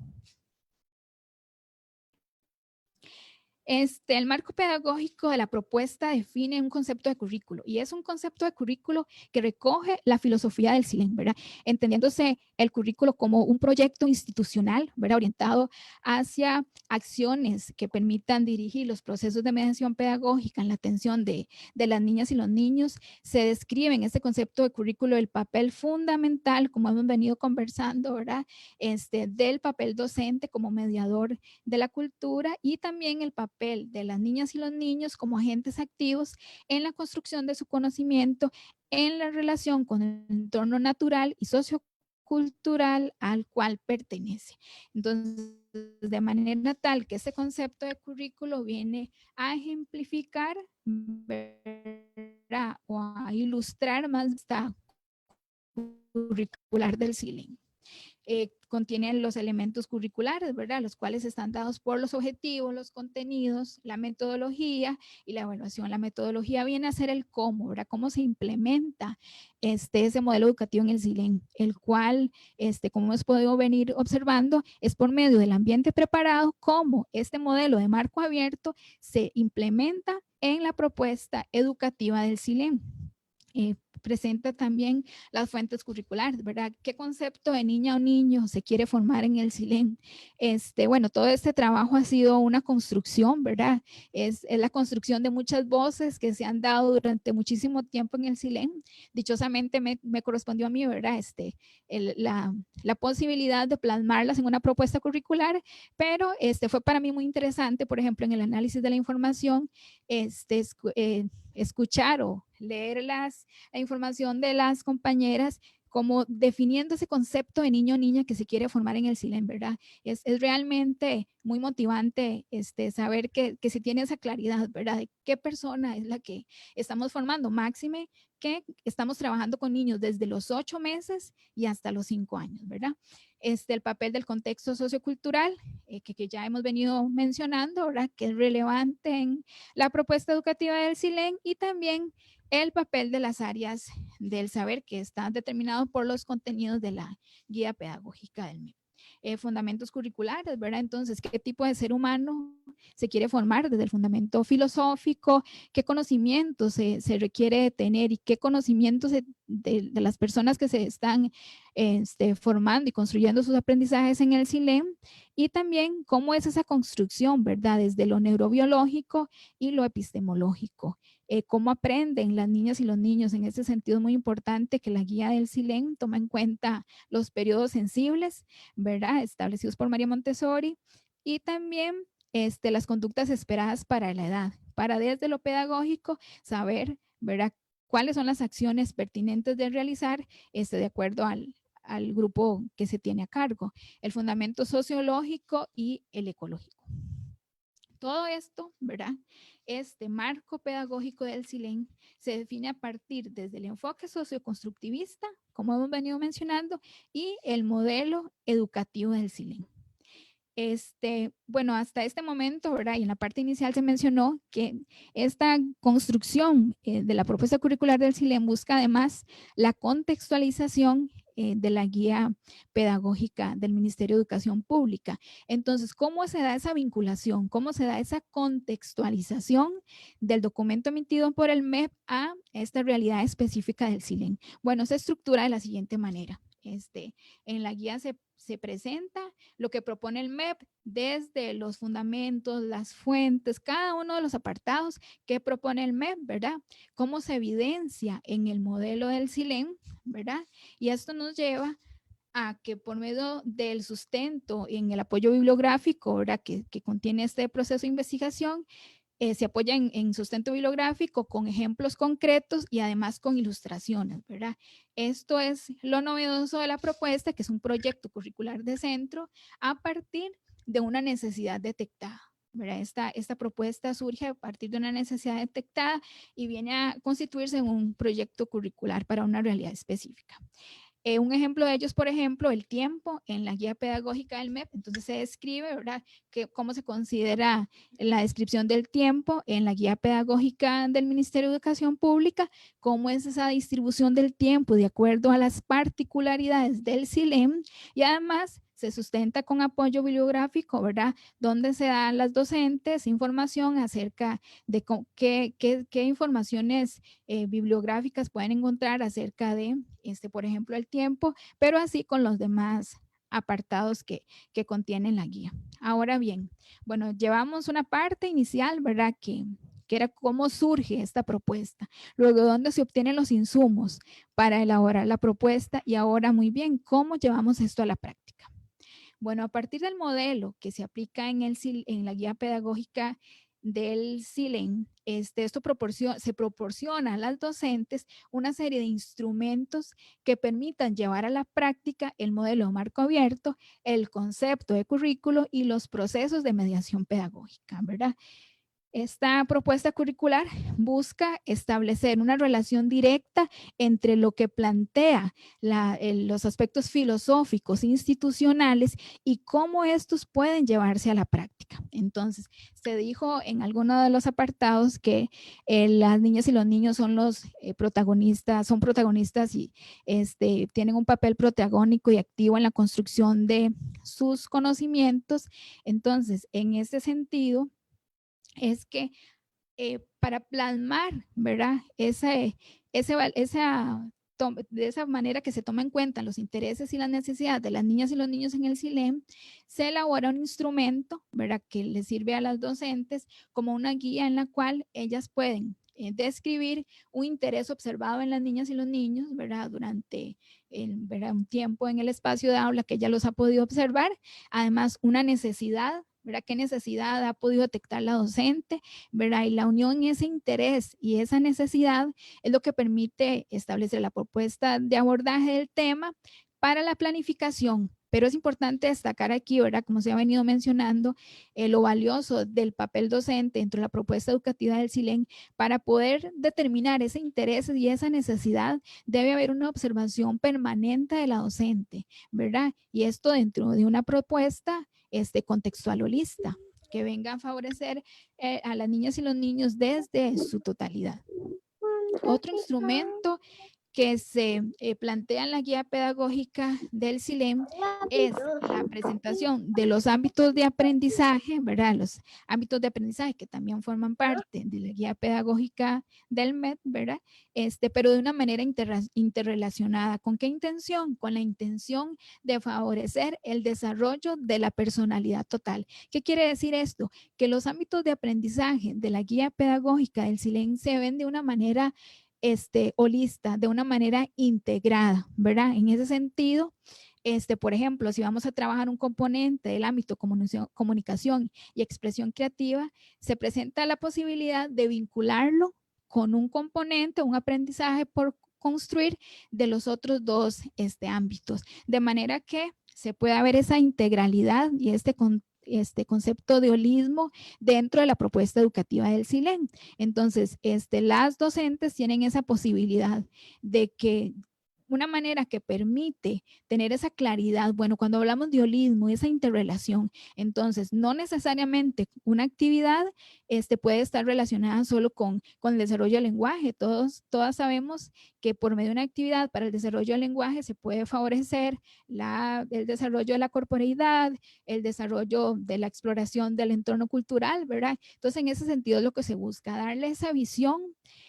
El marco pedagógico de la propuesta define un concepto de currículo, y es un concepto de currículo que recoge la filosofía del CILEM, ¿verdad? Entendiéndose el currículo como un proyecto institucional, ¿verdad?, orientado hacia acciones que permitan dirigir los procesos de mediación pedagógica en la atención de las niñas y los niños. Se describe en este concepto de currículo el papel fundamental, como hemos venido conversando, ¿verdad?, del papel docente como mediador de la cultura, y también el papel de las niñas y los niños como agentes activos en la construcción de su conocimiento, en la relación con el entorno natural y sociocultural sociocultural al cual pertenece. Entonces, de manera tal que ese concepto de currículo viene a ejemplificar, ¿verdad? O a ilustrar más esta curricular del CILEN. Contienen los elementos curriculares, ¿verdad? Los cuales están dados por los objetivos, los contenidos, la metodología y la evaluación. La metodología viene a ser el cómo, ¿verdad? Cómo se implementa ese modelo educativo en el CILEN, el cual, como hemos podido venir observando, es por medio del ambiente preparado, cómo este modelo de marco abierto se implementa en la propuesta educativa del CILEN. Presenta también las fuentes curriculares, ¿verdad? ¿Qué concepto de niña o niño se quiere formar en el CILEN? Bueno, todo este trabajo ha sido una construcción, ¿verdad? Es la construcción de muchas voces que se han dado durante muchísimo tiempo en el CILEN. Dichosamente me correspondió a mí, ¿verdad? La posibilidad de plasmarlas en una propuesta curricular, pero fue para mí muy interesante, por ejemplo, en el análisis de la información, escuchar o leer la información de las compañeras como definiendo ese concepto de niño o niña que se quiere formar en el CILEN, ¿verdad? Es realmente muy motivante saber que se tiene esa claridad, ¿verdad? De qué persona es la que estamos formando, máxime que estamos trabajando con niños desde los 8 meses y hasta los 5 años, ¿verdad? El papel del contexto sociocultural, que ya hemos venido mencionando, ¿verdad? Que es relevante en la propuesta educativa del CILEN, y también el papel de las áreas del saber que están determinados por los contenidos de la guía pedagógica del MEP. Fundamentos curriculares, ¿verdad? Entonces, ¿qué tipo de ser humano se quiere formar desde el fundamento filosófico? ¿Qué conocimientos se requiere tener y qué conocimientos de las personas que se están formando y construyendo sus aprendizajes en el CILEN? Y también cómo es esa construcción, ¿verdad? Desde lo neurobiológico y lo epistemológico. Cómo aprenden las niñas y los niños. En ese sentido es muy importante que la guía del CILEN tome en cuenta los periodos sensibles, ¿verdad? Establecidos por María Montessori, y también las conductas esperadas para la edad, para desde lo pedagógico saber, ¿verdad?, cuáles son las acciones pertinentes de realizar de acuerdo al grupo que se tiene a cargo, el fundamento sociológico y el ecológico. Todo esto, ¿verdad? Este marco pedagógico del CILEN se define a partir desde el enfoque socioconstructivista, como hemos venido mencionando, y el modelo educativo del CILEN. Bueno, hasta este momento, ¿verdad? Y en la parte inicial se mencionó que esta construcción de la propuesta curricular del CILEN busca además la contextualización de la guía pedagógica del Ministerio de Educación Pública. Entonces, ¿cómo se da esa vinculación? ¿Cómo se da esa contextualización del documento emitido por el MEP a esta realidad específica del CILEN? Bueno, se estructura de la siguiente manera. En la guía se presenta lo que propone el MEP desde los fundamentos, las fuentes, cada uno de los apartados que propone el MEP, ¿verdad? Cómo se evidencia en el modelo del CILEN, ¿verdad? Y esto nos lleva a que por medio del sustento en el apoyo bibliográfico, ¿verdad?, que contiene este proceso de investigación, se apoya en sustento bibliográfico con ejemplos concretos y además con ilustraciones, ¿verdad? Esto es lo novedoso de la propuesta, que es un proyecto curricular de centro a partir de una necesidad detectada, ¿verdad? Esta propuesta surge a partir de una necesidad detectada y viene a constituirse en un proyecto curricular para una realidad específica. Un ejemplo de ellos, por ejemplo, el tiempo en la guía pedagógica del MEP. Entonces se describe, ¿verdad?, cómo se considera la descripción del tiempo en la guía pedagógica del Ministerio de Educación Pública, cómo es esa distribución del tiempo de acuerdo a las particularidades del CILEN, y además se sustenta con apoyo bibliográfico, ¿verdad?, donde se dan las docentes información acerca de qué informaciones bibliográficas pueden encontrar acerca de, por ejemplo, el tiempo, pero así con los demás apartados que contiene la guía. Ahora bien, bueno, llevamos una parte inicial, ¿verdad?, que era cómo surge esta propuesta, luego dónde se obtienen los insumos para elaborar la propuesta, y ahora muy bien, ¿cómo llevamos esto a la práctica? Bueno, a partir del modelo que se aplica en la guía pedagógica del CILEN, se proporciona a las docentes una serie de instrumentos que permitan llevar a la práctica el modelo de marco abierto, el concepto de currículo y los procesos de mediación pedagógica, ¿verdad? Esta propuesta curricular busca establecer una relación directa entre lo que plantea los aspectos filosóficos institucionales y cómo estos pueden llevarse a la práctica. Entonces, se dijo en alguno de los apartados que las niñas y los niños son los protagonistas y tienen un papel protagónico y activo en la construcción de sus conocimientos. Entonces, en este sentido, es que para plasmar, ¿verdad? De esa manera que se toma en cuenta los intereses y las necesidades de las niñas y los niños en el CILEM, se elabora un instrumento, ¿verdad? Que les sirve a las docentes como una guía en la cual ellas pueden describir un interés observado en las niñas y los niños, ¿verdad? Durante ¿verdad? Un tiempo en el espacio de aula que ella los ha podido observar. Además, una necesidad, ¿verdad? ¿Qué necesidad ha podido detectar la docente? ¿Verdad? Y la unión, ese interés y esa necesidad es lo que permite establecer la propuesta de abordaje del tema para la planificación. Pero es importante destacar aquí, ¿verdad? Como se ha venido mencionando, lo valioso del papel docente dentro de la propuesta educativa del CILEN. Para poder determinar ese interés y esa necesidad, debe haber una observación permanente de la docente, ¿verdad? Y esto dentro de una propuesta contextual holista que venga a favorecer a las niñas y los niños desde su totalidad. Otro instrumento que se plantea en la guía pedagógica del CILEM es la presentación de los ámbitos de aprendizaje, ¿verdad? Los ámbitos de aprendizaje que también forman parte de la guía pedagógica del MED, ¿verdad? Pero de una manera interrelacionada. ¿Con qué intención? Con la intención de favorecer el desarrollo de la personalidad total. ¿Qué quiere decir esto? Que los ámbitos de aprendizaje de la guía pedagógica del CILEM se ven de una manera holista, de una manera integrada, ¿verdad? En ese sentido, por ejemplo, si vamos a trabajar un componente del ámbito comunicación y expresión creativa, se presenta la posibilidad de vincularlo con un componente, un aprendizaje por construir de los otros dos ámbitos, de manera que se pueda ver esa integralidad y este concepto de holismo dentro de la propuesta educativa del CILEN. Entonces, las docentes tienen esa posibilidad de que una manera que permite tener esa claridad, bueno, cuando hablamos de holismo, esa interrelación, entonces no necesariamente una actividad puede estar relacionada solo con el desarrollo del lenguaje. Todas sabemos que por medio de una actividad para el desarrollo del lenguaje se puede favorecer el desarrollo de la corporeidad, el desarrollo de la exploración del entorno cultural, ¿verdad? Entonces, en ese sentido es lo que se busca, darle esa visión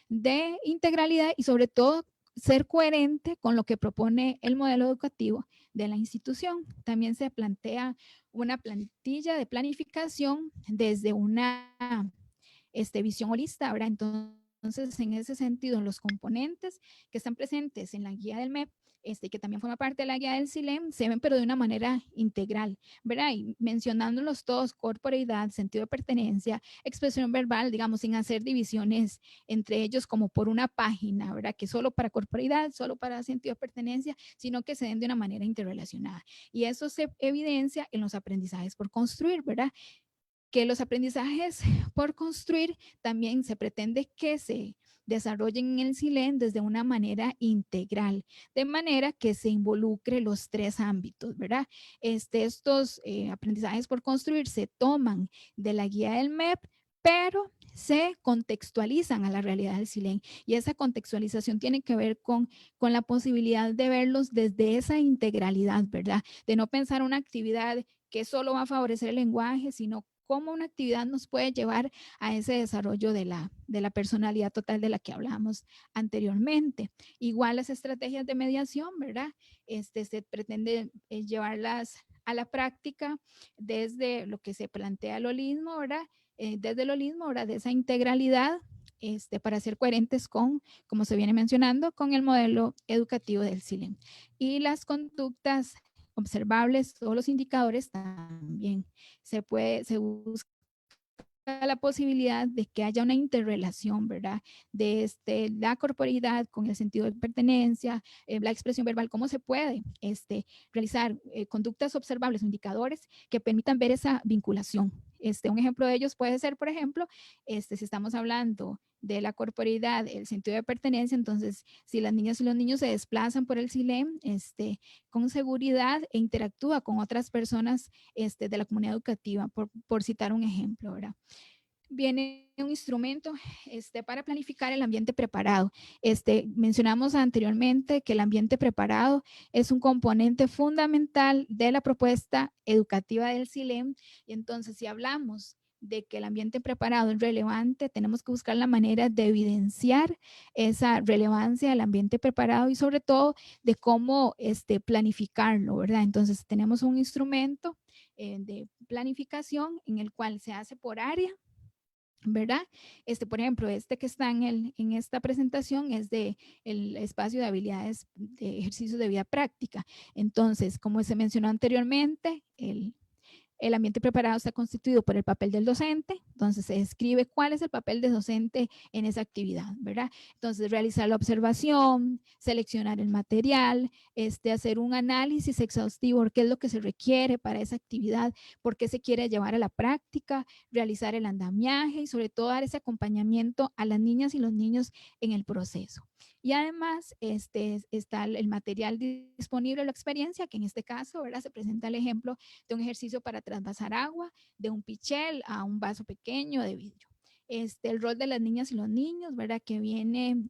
de integralidad y sobre todo ser coherente con lo que propone el modelo educativo de la institución. También se plantea una plantilla de planificación desde una visión holista, ¿verdad? Entonces, en ese sentido, los componentes que están presentes en la guía del MEP, que también forma parte de la guía del CILEM, se ven pero de una manera integral, ¿verdad? Y mencionándolos todos, corporeidad, sentido de pertenencia, expresión verbal, digamos, sin hacer divisiones entre ellos como por una página, ¿verdad? Que solo para corporeidad, solo para sentido de pertenencia, sino que se den de una manera interrelacionada. Y eso se evidencia en los aprendizajes por construir, ¿verdad? Que los aprendizajes por construir también se pretende que se desarrollen en el CILEN desde una manera integral, de manera que se involucre los tres ámbitos, ¿verdad? Estos aprendizajes por construir se toman de la guía del MEP, pero se contextualizan a la realidad del CILEN y esa contextualización tiene que ver con la posibilidad de verlos desde esa integralidad, ¿verdad? De no pensar una actividad que solo va a favorecer el lenguaje, sino cómo una actividad nos puede llevar a ese desarrollo de la personalidad total de la que hablamos anteriormente. Igual las estrategias de mediación, ¿verdad? Se pretende llevarlas a la práctica desde lo que se plantea el holismo, ¿verdad? Desde el holismo, ¿verdad? De esa integralidad para ser coherentes con, como se viene mencionando, con el modelo educativo del CILEN. Y las conductas observables, todos los indicadores también se busca la posibilidad de que haya una interrelación, ¿verdad? De la corporeidad con el sentido de pertenencia, la expresión verbal, cómo se puede realizar conductas observables, indicadores que permitan ver esa vinculación. Un ejemplo de ellos puede ser, por ejemplo, si estamos hablando de la corporeidad, el sentido de pertenencia, entonces si las niñas y los niños se desplazan por el SILEM con seguridad e interactúa con otras personas de la comunidad educativa, por citar un ejemplo, ¿verdad? Viene un instrumento para planificar el ambiente preparado. Mencionamos anteriormente que el ambiente preparado es un componente fundamental de la propuesta educativa del SILEM, y entonces si hablamos de que el ambiente preparado es relevante, tenemos que buscar la manera de evidenciar esa relevancia del ambiente preparado y sobre todo de cómo planificarlo, ¿verdad? Entonces tenemos un instrumento de planificación en el cual se hace por área, ¿verdad? Por ejemplo, que está en esta presentación es de el espacio de habilidades de ejercicios de vida práctica. Entonces, como se mencionó anteriormente, el ambiente preparado está constituido por el papel del docente, entonces se describe cuál es el papel del docente en esa actividad, ¿verdad? Entonces, realizar la observación, seleccionar el material, hacer un análisis exhaustivo de qué es lo que se requiere para esa actividad, por qué se quiere llevar a la práctica, realizar el andamiaje y sobre todo dar ese acompañamiento a las niñas y los niños en el proceso. Y además está el material disponible, la experiencia, que en este caso, ¿verdad? Se presenta el ejemplo de un ejercicio para trasvasar agua de un pichel a un vaso pequeño de vidrio. El rol de las niñas y los niños, ¿verdad? Que viene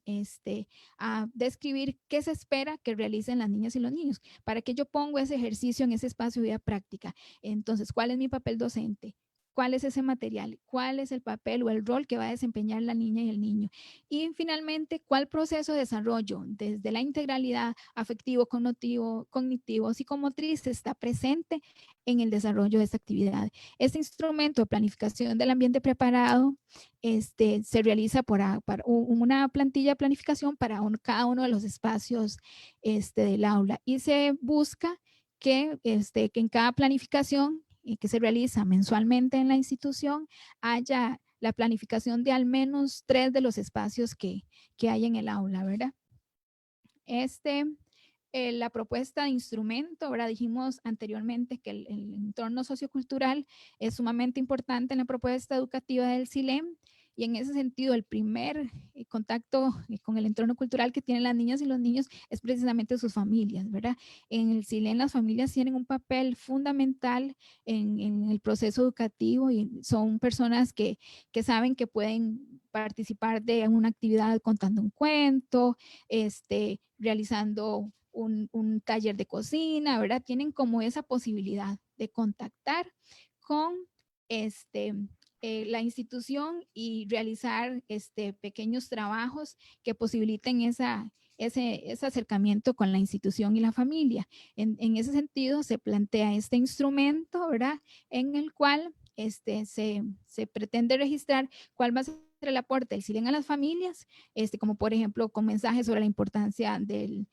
a describir qué se espera que realicen las niñas y los niños. ¿Para qué yo pongo ese ejercicio en ese espacio de vida práctica? Entonces, ¿cuál es mi papel docente? ¿Cuál es ese material? ¿Cuál es el papel o el rol que va a desempeñar la niña y el niño? Y finalmente, ¿cuál proceso de desarrollo desde la integralidad afectivo, cognitivo, psicomotriz está presente en el desarrollo de esta actividad? Este instrumento de planificación del ambiente preparado se realiza para una plantilla de planificación para cada uno de los espacios del aula y se busca que en cada planificación que se realiza mensualmente en la institución haya la planificación de al menos 3 de los espacios que hay en el aula, ¿verdad? La propuesta de instrumento, ahora dijimos anteriormente que el entorno sociocultural es sumamente importante en la propuesta educativa del SILEM, y en ese sentido el primer contacto con el entorno cultural que tienen las niñas y los niños es precisamente sus familias, ¿verdad? En el SILEM las familias tienen un papel fundamental en el proceso educativo y son personas que saben que pueden participar de una actividad contando un cuento, realizando un taller de cocina, ¿verdad? Tienen como esa posibilidad de contactar con la institución y realizar pequeños trabajos que posibiliten ese acercamiento con la institución y la familia. En ese sentido, se plantea este instrumento, ¿verdad? En el cual se pretende registrar cuál va a ser el aporte del SILEM a las familias, como por ejemplo con mensajes sobre la importancia del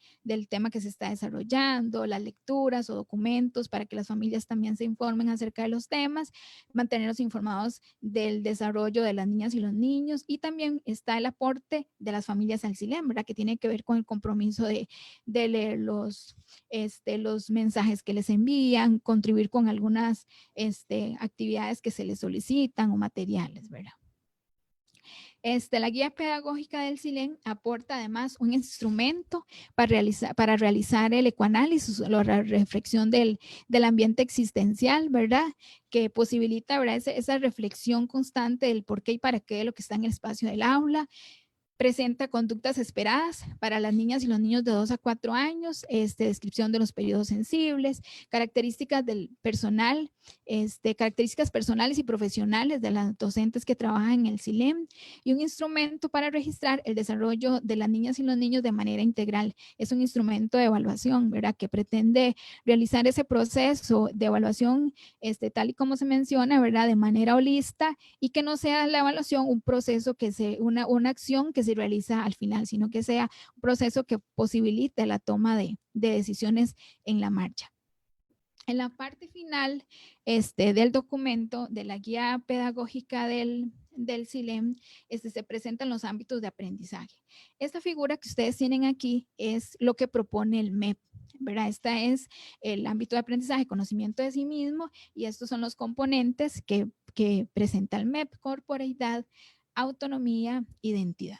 tema que se está desarrollando, las lecturas o documentos para que las familias también se informen acerca de los temas, mantenerlos informados del desarrollo de las niñas y los niños, y también está el aporte de las familias al SILEM, ¿verdad? Que tiene que ver con el compromiso de leer los mensajes que les envían, contribuir con algunas actividades que se les solicitan o materiales, ¿verdad? La guía pedagógica del SILEM aporta además un instrumento para realizar el ecoanálisis, la reflexión del ambiente existencial, ¿verdad? Que posibilita, ¿verdad? Esa reflexión constante del por qué y para qué de lo que está en el espacio del aula. Presenta conductas esperadas para las niñas y los niños de 2 a 4 años, descripción de los periodos sensibles, características del personal, características personales y profesionales de las docentes que trabajan en el SILEM, y un instrumento para registrar el desarrollo de las niñas y los niños de manera integral. Es un instrumento de evaluación, ¿verdad? Que pretende realizar ese proceso de evaluación, tal y como se menciona, ¿verdad? De manera holista, y que no sea la evaluación un proceso una acción que se realiza al final, sino que sea un proceso que posibilite la toma de decisiones en la marcha. En la parte final del documento, de la guía pedagógica del SILEM, se presentan los ámbitos de aprendizaje. Esta figura que ustedes tienen aquí es lo que propone el MEP, ¿verdad? Esta es el ámbito de aprendizaje, conocimiento de sí mismo, y estos son los componentes que presenta el MEP: corporeidad, autonomía, identidad.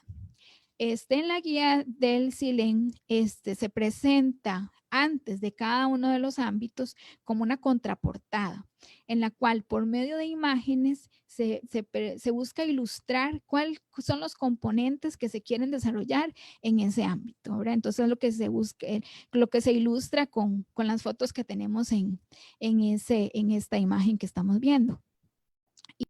En la guía del SILEM se presenta antes de cada uno de los ámbitos como una contraportada, en la cual por medio de imágenes se busca ilustrar cuáles son los componentes que se quieren desarrollar en ese ámbito, ¿verdad? Entonces lo que se busca, lo que se ilustra con las fotos que tenemos en esta imagen que estamos viendo. Y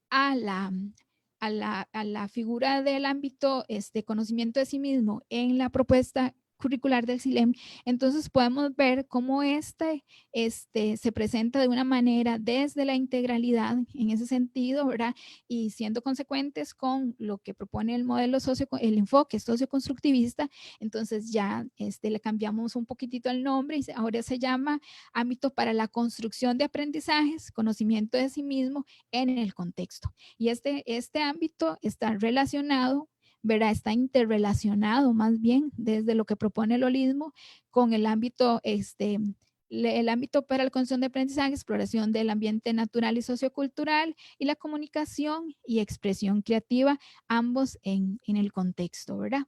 a la figura del ámbito conocimiento de sí mismo en la propuesta curricular del SILEM, entonces podemos ver cómo se presenta de una manera desde la integralidad en ese sentido, ¿verdad? Y siendo consecuentes con lo que propone el modelo el enfoque socioconstructivista, entonces ya le cambiamos un poquitito el nombre y ahora se llama ámbito para la construcción de aprendizajes, conocimiento de sí mismo en el contexto. Y este ámbito está relacionado, ¿verdad? Está interrelacionado más bien desde lo que propone el holismo con el ámbito, el ámbito para la construcción de aprendizaje, exploración del ambiente natural y sociocultural, y la comunicación y expresión creativa, ambos en el contexto, ¿verdad?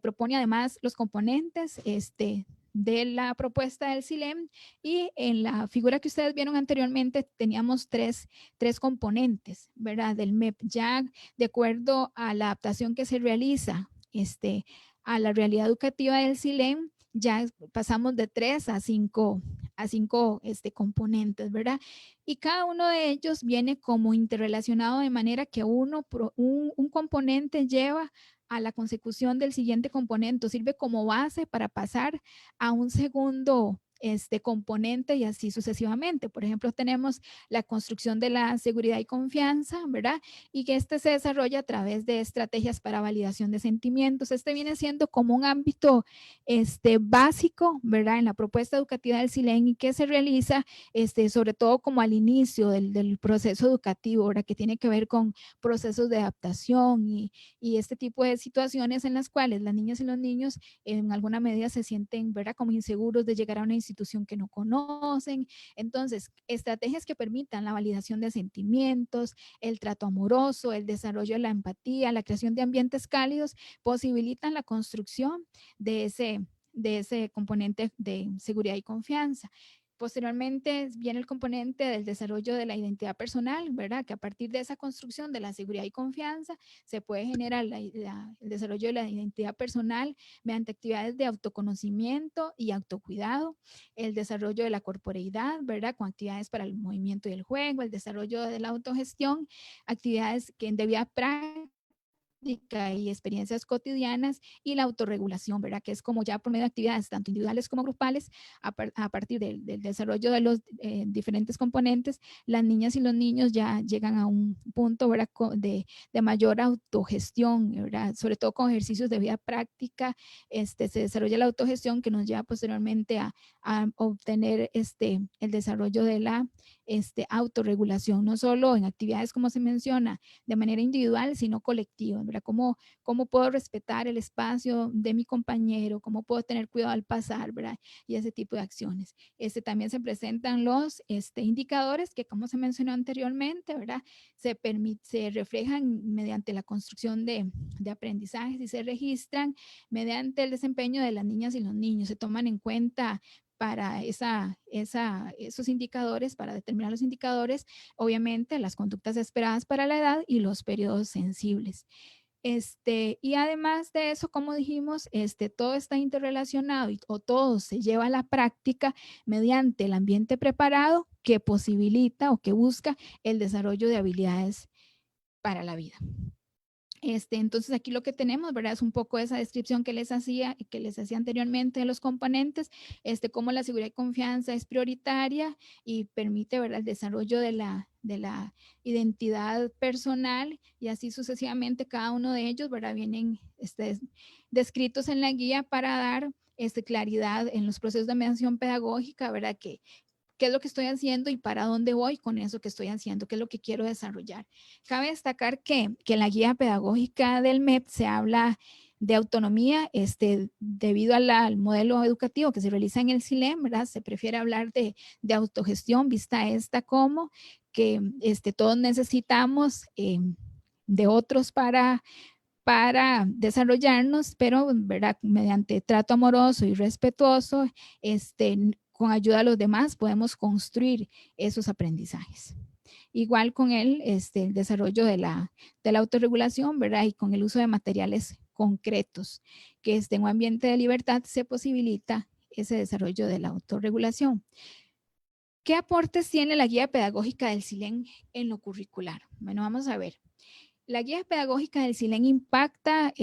Propone además los componentes de la propuesta del SILEM, y en la figura que ustedes vieron anteriormente teníamos tres componentes, ¿verdad? Del MEP, ya de acuerdo a la adaptación que se realiza a la realidad educativa del SILEM, ya pasamos de 3 a 5 componentes, ¿verdad? Y cada uno de ellos viene como interrelacionado, de manera que un componente lleva a la consecución del siguiente componente, sirve como base para pasar a un segundo componente, y así sucesivamente. Por ejemplo, tenemos la construcción de la seguridad y confianza, ¿verdad? Y que se desarrolla a través de estrategias para validación de sentimientos. Viene siendo como un ámbito básico, ¿verdad? En la propuesta educativa del SILEM, y que se realiza sobre todo como al inicio del proceso educativo, ¿verdad? Que tiene que ver con procesos de adaptación y este tipo de situaciones en las cuales las niñas y los niños en alguna medida se sienten, ¿verdad?, como inseguros de llegar a una institución que no conocen. Entonces, estrategias que permitan la validación de sentimientos, el trato amoroso, el desarrollo de la empatía, la creación de ambientes cálidos, posibilitan la construcción de ese componente de seguridad y confianza. Posteriormente viene el componente del desarrollo de la identidad personal, ¿verdad? Que a partir de esa construcción de la seguridad y confianza se puede generar el desarrollo de la identidad personal mediante actividades de autoconocimiento y autocuidado, el desarrollo de la corporeidad, ¿verdad? Con actividades para el movimiento y el juego, el desarrollo de la autogestión, actividades que en debida práctica y experiencias cotidianas, y la autorregulación, ¿verdad? Que es como ya por medio de actividades tanto individuales como grupales, a partir del desarrollo de los diferentes componentes, las niñas y los niños ya llegan a un punto, ¿verdad?, de mayor autogestión, ¿verdad? Sobre todo con ejercicios de vida práctica, se desarrolla la autogestión, que nos lleva posteriormente a obtener el desarrollo de la autorregulación, no solo en actividades como se menciona de manera individual, sino colectiva, ¿verdad? ¿Cómo puedo respetar el espacio de mi compañero? ¿Cómo puedo tener cuidado al pasar, ¿verdad? Y ese tipo de acciones. También se presentan los indicadores que, como se mencionó anteriormente, ¿verdad? Se reflejan mediante la construcción de aprendizajes, y se registran mediante el desempeño de las niñas y los niños. Se toman en cuenta para esos indicadores, para determinar los indicadores, obviamente las conductas esperadas para la edad y los periodos sensibles. Y además de eso, como dijimos, todo está interrelacionado, o todo se lleva a la práctica mediante el ambiente preparado que posibilita o que busca el desarrollo de habilidades para la vida. Entonces aquí lo que tenemos, ¿verdad?, es un poco esa descripción que les hacía anteriormente de los componentes, cómo la seguridad y confianza es prioritaria y permite, ¿verdad?, el desarrollo de la identidad personal, y así sucesivamente cada uno de ellos, ¿verdad?, vienen descritos en la guía para dar claridad en los procesos de mediación pedagógica, ¿verdad? ¿Qué es lo que estoy haciendo y para dónde voy con eso que estoy haciendo? ¿Qué es lo que quiero desarrollar? Cabe destacar que en la guía pedagógica del MEP se habla de autonomía, debido al modelo educativo que se realiza en el CILEM, ¿verdad? Se prefiere hablar de autogestión, vista esta como que todos necesitamos de otros para desarrollarnos, pero ¿verdad? Mediante trato amoroso y respetuoso, con ayuda de los demás podemos construir esos aprendizajes. Igual con el desarrollo de la autorregulación, ¿verdad? Y con el uso de materiales concretos, que en un ambiente de libertad se posibilita ese desarrollo de la autorregulación. ¿Qué aportes tiene la guía pedagógica del CILEN en lo curricular? Bueno, vamos a ver. La guía pedagógica del CILEN impacta,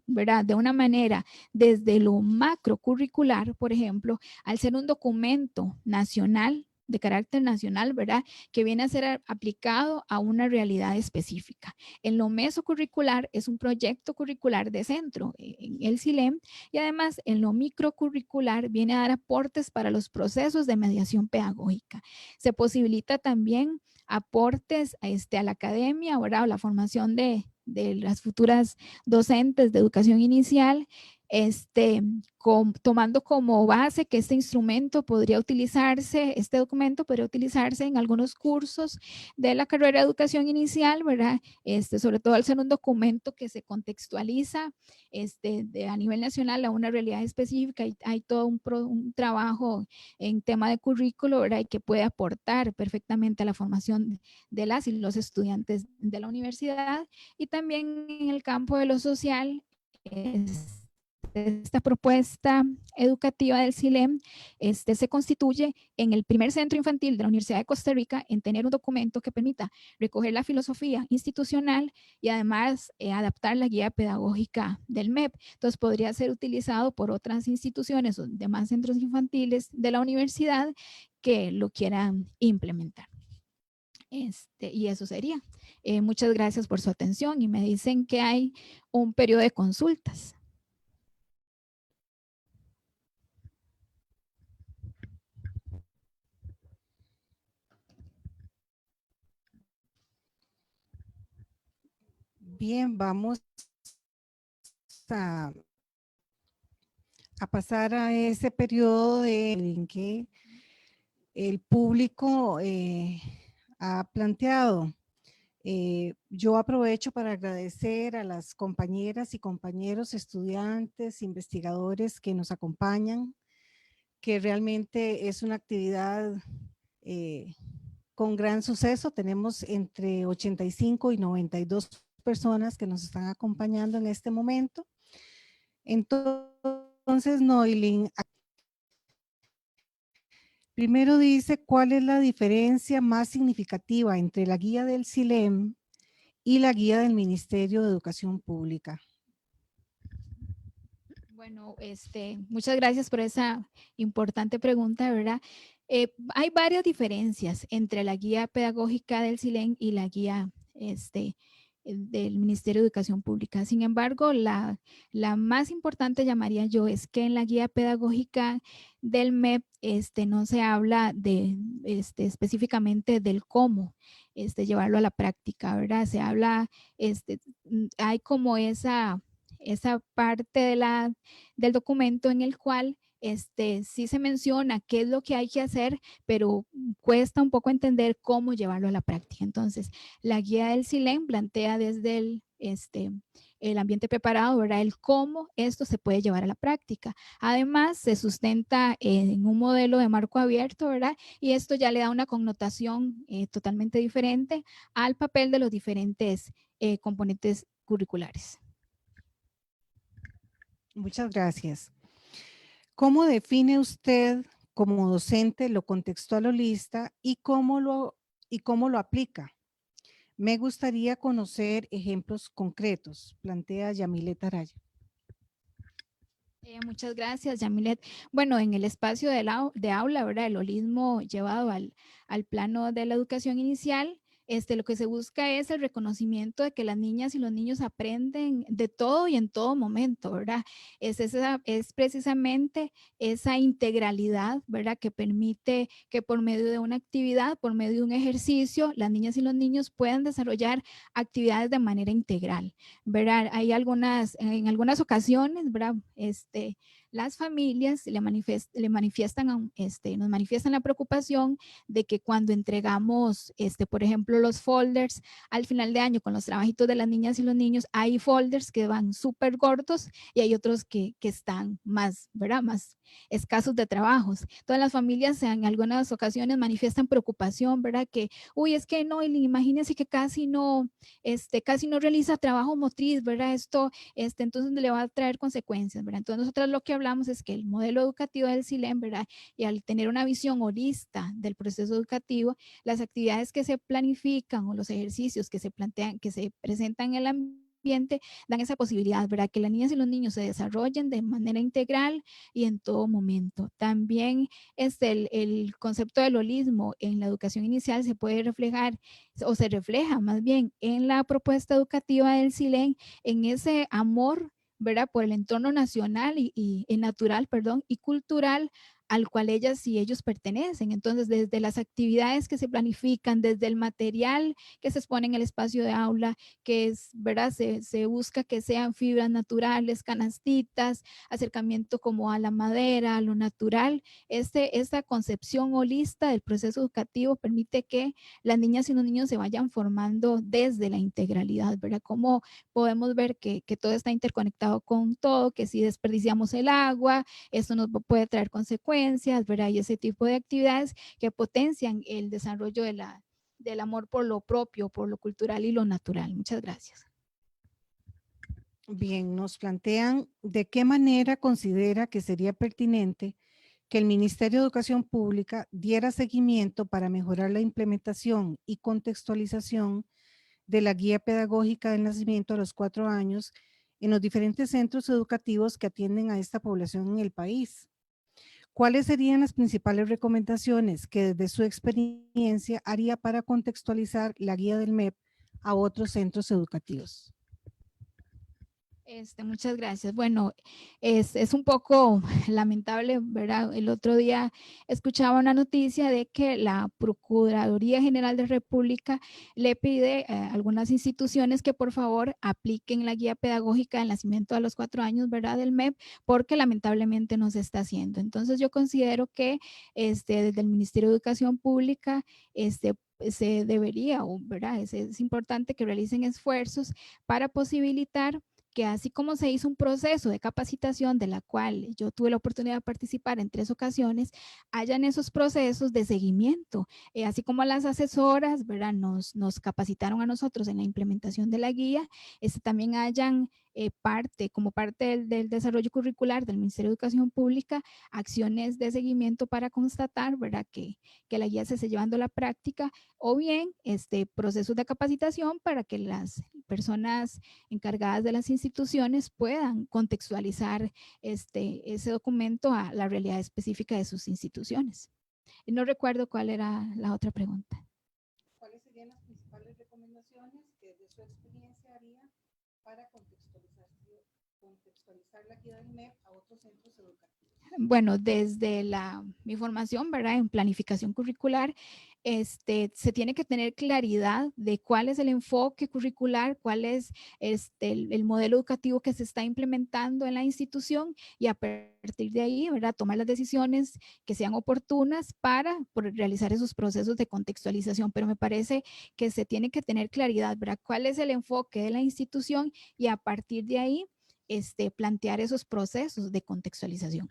¿verdad? De una manera desde lo macrocurricular, por ejemplo, al ser un documento nacional, de carácter nacional, ¿verdad? Que viene a ser aplicado a una realidad específica. En lo mesocurricular es un proyecto curricular de centro en el CILEM, y además en lo microcurricular viene a dar aportes para los procesos de mediación pedagógica. Se posibilita también aportes a la academia, ¿verdad? O la formación de las futuras docentes de educación inicial, tomando como base que este instrumento podría utilizarse, este documento podría utilizarse en algunos cursos de la carrera de educación inicial, ¿verdad? Sobre todo al ser un documento que se contextualiza a nivel nacional a una realidad específica, y hay todo un trabajo en tema de currículo, ¿verdad? Y que puede aportar perfectamente a la formación de las y los estudiantes de la universidad. Y también en el campo de lo social, esta propuesta educativa del CILEM se constituye en el primer centro infantil de la Universidad de Costa Rica en tener un documento que permita recoger la filosofía institucional y además adaptar la guía pedagógica del MEP. Entonces podría ser utilizado por otras instituciones o demás centros infantiles de la universidad que lo quieran implementar. Y eso sería. Muchas gracias por su atención, y me dicen que hay un periodo de consultas. Bien, vamos a pasar a ese periodo en que el público ha planteado. Yo aprovecho para agradecer a las compañeras y compañeros, estudiantes, investigadores que nos acompañan, que realmente es una actividad con gran suceso. Tenemos entre 85 y 92 personas que nos están acompañando en este momento. Entonces, Noilin, primero dice cuál es la diferencia más significativa entre la guía del CILEM y la guía del Ministerio de Educación Pública. Bueno, muchas gracias por esa importante pregunta, ¿verdad? Hay varias diferencias entre la guía pedagógica del CILEN y la guía del Ministerio de Educación Pública. Sin embargo, la más importante, llamaría yo, es que en la guía pedagógica del MEP no se habla de específicamente del cómo llevarlo a la práctica, ¿verdad? Se habla, hay como esa parte del documento en el cual sí se menciona qué es lo que hay que hacer, pero cuesta un poco entender cómo llevarlo a la práctica. Entonces, la guía del CILEM plantea desde el ambiente preparado, ¿verdad? El cómo esto se puede llevar a la práctica. Además, se sustenta en un modelo de marco abierto, ¿verdad? Y esto ya le da una connotación totalmente diferente al papel de los diferentes componentes curriculares. Muchas gracias. ¿Cómo define usted como docente lo contextualista y cómo lo aplica? Me gustaría conocer ejemplos concretos, plantea Yamilet Araya. Muchas gracias, Yamilet. Bueno, en el espacio de aula, ¿verdad? El holismo llevado al plano de la educación inicial, lo que se busca es el reconocimiento de que las niñas y los niños aprenden de todo y en todo momento, ¿verdad? Es precisamente esa integralidad, ¿verdad? Que permite que por medio de una actividad, por medio de un ejercicio, las niñas y los niños puedan desarrollar actividades de manera integral, ¿verdad? Hay en algunas ocasiones, ¿verdad? Las familias le manifiestan, nos manifiestan la preocupación de que cuando entregamos, por ejemplo, los folders al final de año con los trabajitos de las niñas y los niños, hay folders que van súper gordos y hay otros que están más, ¿verdad? Más escasos de trabajos. Todas las familias en algunas ocasiones manifiestan preocupación, ¿verdad? Que, uy, es que no, imagínense que casi no realiza trabajo motriz, ¿verdad? Entonces le va a traer consecuencias, ¿verdad? Entonces nosotros lo que hablamos es que el modelo educativo del CILEM, ¿verdad? Y al tener una visión holista del proceso educativo, las actividades que se planifican o los ejercicios que se plantean, que se presentan en el ambiente, dan esa posibilidad, ¿verdad? Que las niñas y los niños se desarrollen de manera integral y en todo momento. También el concepto del holismo en la educación inicial se puede reflejar o se refleja más bien en la propuesta educativa del CILEN, en ese amor, ¿verdad? Por el entorno nacional y natural, perdón, y cultural al cual ellas y ellos pertenecen. Entonces, desde las actividades que se planifican, desde el material que se expone en el espacio de aula, que es, ¿verdad? Se busca que sean fibras naturales, canastitas, acercamiento como a la madera, a lo natural. Esta concepción holista del proceso educativo permite que las niñas y los niños se vayan formando desde la integralidad, ¿verdad? Cómo podemos ver que todo está interconectado con todo, que si desperdiciamos el agua, esto nos puede traer consecuencias, ¿verdad? Y ese tipo de actividades que potencian el desarrollo del amor por lo propio, por lo cultural y lo natural. Muchas gracias. Bien, nos plantean de qué manera considera que sería pertinente que el Ministerio de Educación Pública diera seguimiento para mejorar la implementación y contextualización de la guía pedagógica del nacimiento a los 4 años en los diferentes centros educativos que atienden a esta población en el país. ¿Cuáles serían las principales recomendaciones que desde su experiencia haría para contextualizar la guía del MEP a otros centros educativos? Muchas gracias. Bueno, es un poco lamentable, ¿verdad? El otro día escuchaba una noticia de que la Procuraduría General de República le pide a algunas instituciones que por favor apliquen la guía pedagógica del nacimiento a los 4 años, ¿verdad? Del MEP, porque lamentablemente no se está haciendo. Entonces yo considero que desde el Ministerio de Educación Pública, se debería, ¿verdad? Es importante que realicen esfuerzos para posibilitar que así como se hizo un proceso de capacitación de la cual yo tuve la oportunidad de participar en 3 ocasiones, hayan esos procesos de seguimiento, así como las asesoras, ¿verdad? Nos capacitaron a nosotros en la implementación de la guía, también hayan como parte del desarrollo curricular del Ministerio de Educación Pública, acciones de seguimiento para constatar, ¿verdad? Que la guía se esté llevando a la práctica, o bien procesos de capacitación para que las personas encargadas de las instituciones puedan contextualizar ese documento a la realidad específica de sus instituciones. No recuerdo cuál era la otra pregunta. ¿Cuáles serían las principales recomendaciones que de su experiencia haría para contextualizar la guía del MEP a otros centros educativos? Bueno, desde mi formación, ¿verdad? En planificación curricular, se tiene que tener claridad de cuál es el enfoque curricular, cuál es el modelo educativo que se está implementando en la institución y a partir de ahí, ¿verdad? Tomar las decisiones que sean oportunas para realizar esos procesos de contextualización. Pero me parece que se tiene que tener claridad, ¿verdad? ¿Cuál es el enfoque de la institución? Y a partir de ahí, plantear esos procesos de contextualización.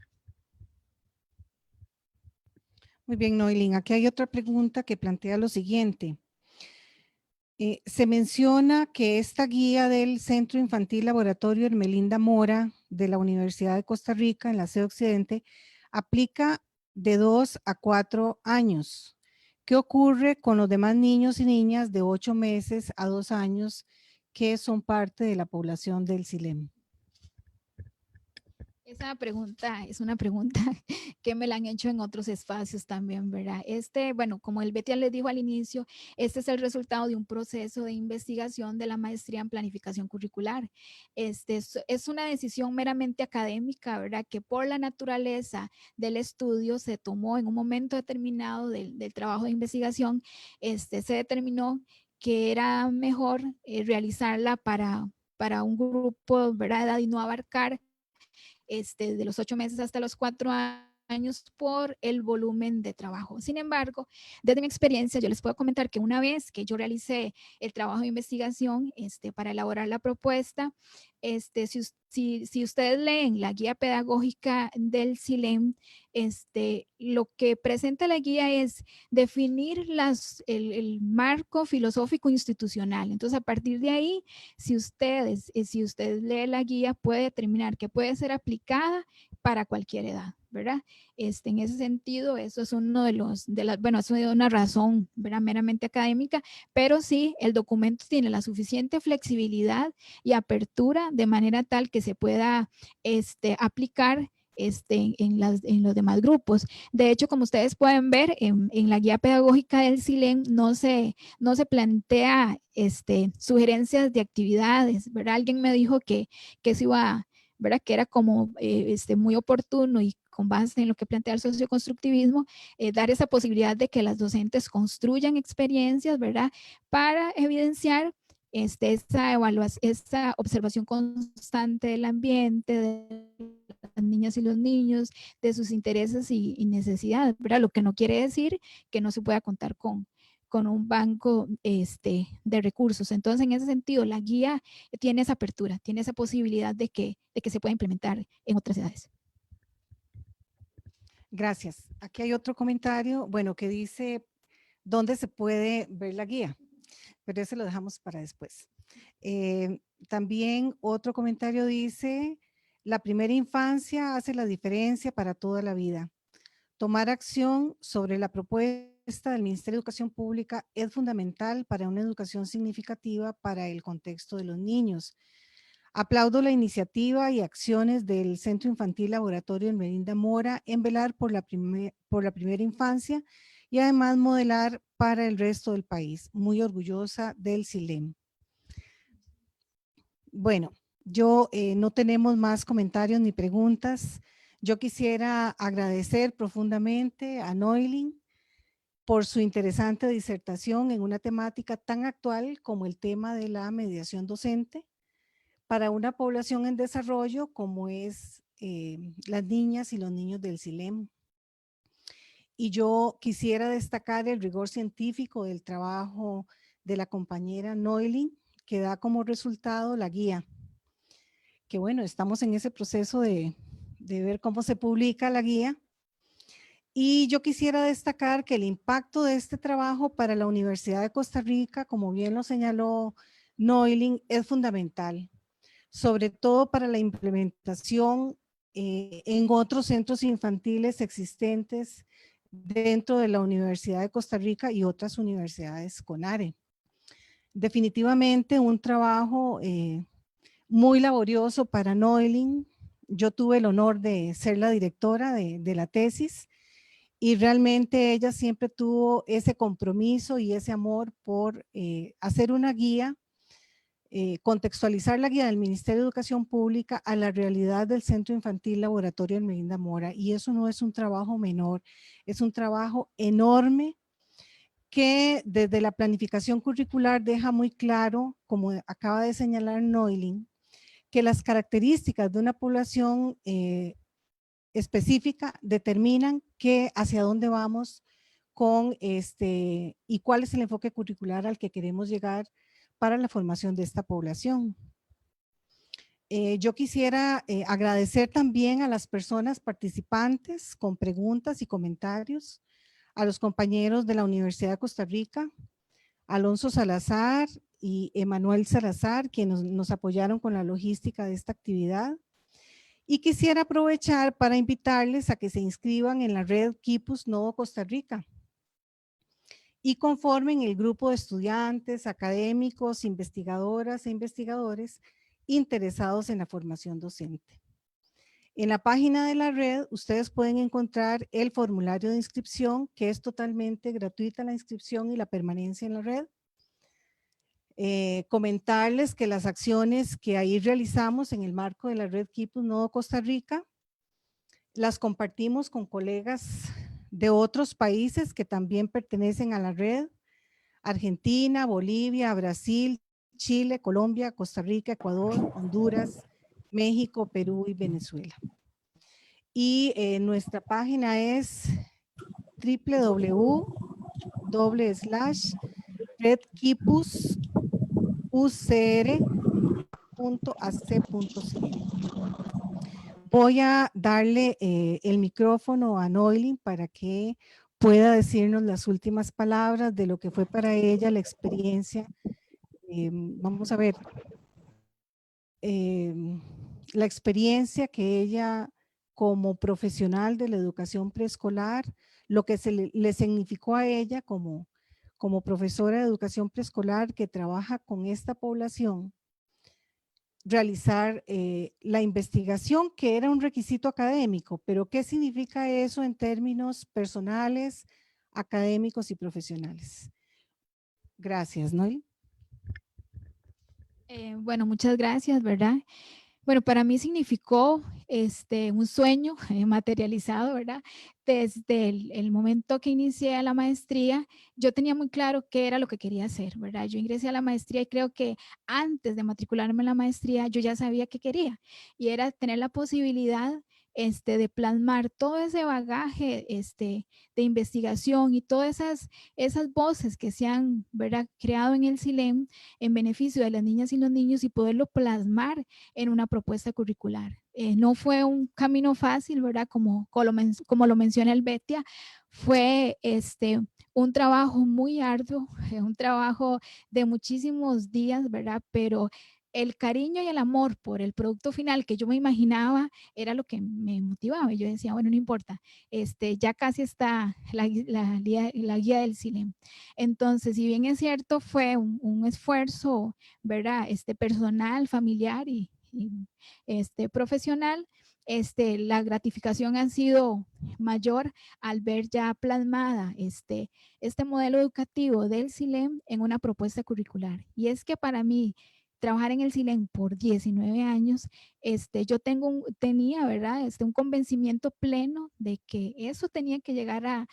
Muy bien, Noilín. Aquí hay otra pregunta que plantea lo siguiente. Se menciona que esta guía del Centro Infantil Laboratorio Hermelinda Mora de la Universidad de Costa Rica en la sede Occidente aplica de 2 a 4 años. ¿Qué ocurre con los demás niños y niñas de 8 meses a 2 años que son parte de la población del CILEM? Esa pregunta es una pregunta que me la han hecho en otros espacios también, ¿verdad? Bueno, como el Betia les dijo al inicio, este es el resultado de un proceso de investigación de la maestría en planificación curricular. Es una decisión meramente académica, ¿verdad? Que por la naturaleza del estudio se tomó en un momento determinado del trabajo de investigación, se determinó que era mejor realizarla para un grupo, ¿verdad? De edad y no abarcar de los 8 meses hasta los 4 años por el volumen de trabajo. Sin embargo, desde mi experiencia, yo les puedo comentar que una vez que yo realicé el trabajo de investigación para elaborar la propuesta, si ustedes leen la guía pedagógica del CILEM, lo que presenta la guía es definir el marco filosófico institucional. Entonces, a partir de ahí, si usted lee la guía, puede determinar que puede ser aplicada para cualquier edad, ¿verdad? En ese sentido, eso es uno bueno, eso es una razón, ¿verdad? Meramente académica, pero sí, el documento tiene la suficiente flexibilidad y apertura de manera tal que se pueda aplicar en los demás grupos. De hecho, como ustedes pueden ver, en la guía pedagógica del CILEN no se plantea sugerencias de actividades, ¿verdad? Alguien me dijo que se iba, ¿verdad? Que era como muy oportuno y con base en lo que plantea el socioconstructivismo, dar esa posibilidad de que las docentes construyan experiencias, ¿verdad? Para evidenciar esa observación constante del ambiente, de las niñas y los niños, de sus intereses y necesidades, ¿verdad? Lo que no quiere decir que no se pueda contar con un banco de recursos. Entonces, en ese sentido, la guía tiene esa apertura, tiene esa posibilidad de que se pueda implementar en otras edades. Gracias. Aquí hay otro comentario, bueno, que dice, ¿dónde se puede ver la guía? Pero ese lo dejamos para después. También otro comentario dice, la primera infancia hace la diferencia para toda la vida. Tomar acción sobre la propuesta del Ministerio de Educación Pública es fundamental para una educación significativa para el contexto de los niños. Aplaudo la iniciativa y acciones del Centro Infantil Laboratorio en Melinda Mora en velar por la primera infancia y además modelar para el resto del país. Muy orgullosa del CILEM. Bueno, no tenemos más comentarios ni preguntas. Yo quisiera agradecer profundamente a Noylin por su interesante disertación en una temática tan actual como el tema de la mediación docente para una población en desarrollo como es las niñas y los niños del CILEM. Y yo quisiera destacar el rigor científico del trabajo de la compañera Noylin, que da como resultado la guía. Que bueno, estamos en ese proceso de ver cómo se publica la guía. Y yo quisiera destacar que el impacto de este trabajo para la Universidad de Costa Rica, como bien lo señaló Noylin, es fundamental, sobre todo para la implementación en otros centros infantiles existentes dentro de la Universidad de Costa Rica y otras universidades CONARE. Definitivamente un trabajo muy laborioso para Noylin. Yo tuve el honor de ser la directora de la tesis y realmente ella siempre tuvo ese compromiso y ese amor por hacer una guía, contextualizar la guía del Ministerio de Educación Pública a la realidad del Centro Infantil Laboratorio en Melinda Mora. Y eso no es un trabajo menor, es un trabajo enorme que desde la planificación curricular deja muy claro, como acaba de señalar Noylin, que las características de una población específica determinan hacia dónde vamos con y cuál es el enfoque curricular al que queremos llegar para la formación de esta población. Yo quisiera agradecer también a las personas participantes con preguntas y comentarios, a los compañeros de la Universidad de Costa Rica, Alonso Salazar y Emanuel Salazar, quienes nos apoyaron con la logística de esta actividad. Y quisiera aprovechar para invitarles a que se inscriban en la red Quipus Novo Costa Rica y conformen el grupo de estudiantes, académicos, investigadoras e investigadores interesados en la formación docente. En la página de la red, ustedes pueden encontrar el formulario de inscripción, que es totalmente gratuita la inscripción y la permanencia en la red. Comentarles que las acciones que ahí realizamos en el marco de la red Quipus Nodo Costa Rica, las compartimos con colegas de otros países que también pertenecen a la red: Argentina, Bolivia, Brasil, Chile, Colombia, Costa Rica, Ecuador, Honduras, México, Perú y Venezuela. Y nuestra página es www.redquipusucr.ac.cl. Voy a darle el micrófono a Noilin para que pueda decirnos las últimas palabras de lo que fue para ella la experiencia. Vamos a ver, la experiencia que ella como profesional de la educación preescolar, lo que le significó a ella como profesora de educación preescolar que trabaja con esta población, realizar la investigación, que era un requisito académico, pero ¿qué significa eso en términos personales, académicos y profesionales? Gracias, Noel. Bueno, muchas gracias, ¿verdad? Bueno, para mí significó un sueño materializado, ¿verdad? Desde el momento que inicié la maestría, yo tenía muy claro qué era lo que quería hacer, ¿verdad? Yo ingresé a la maestría y creo que antes de matricularme en la maestría, yo ya sabía qué quería, y era tener la posibilidad de plasmar todo ese bagaje de investigación y todas esas voces que se han, ¿verdad?, creado en el CILEM en beneficio de las niñas y los niños, y poderlo plasmar en una propuesta curricular. No fue un camino fácil, ¿verdad? Como lo menciona el Betia, fue un trabajo muy arduo, un trabajo de muchísimos días, ¿verdad? Pero el cariño y el amor por el producto final que yo me imaginaba era lo que me motivaba. Yo decía, bueno, no importa, ya casi está la guía del CILEM. Entonces, si bien es cierto, fue un esfuerzo, ¿verdad? Personal, familiar y profesional, la gratificación ha sido mayor al ver ya plasmada este modelo educativo del CILEM en una propuesta curricular. Y es que para mí, trabajar en el CILEM por 19 años, yo tenía, ¿verdad?, un convencimiento pleno de que eso tenía que llegar a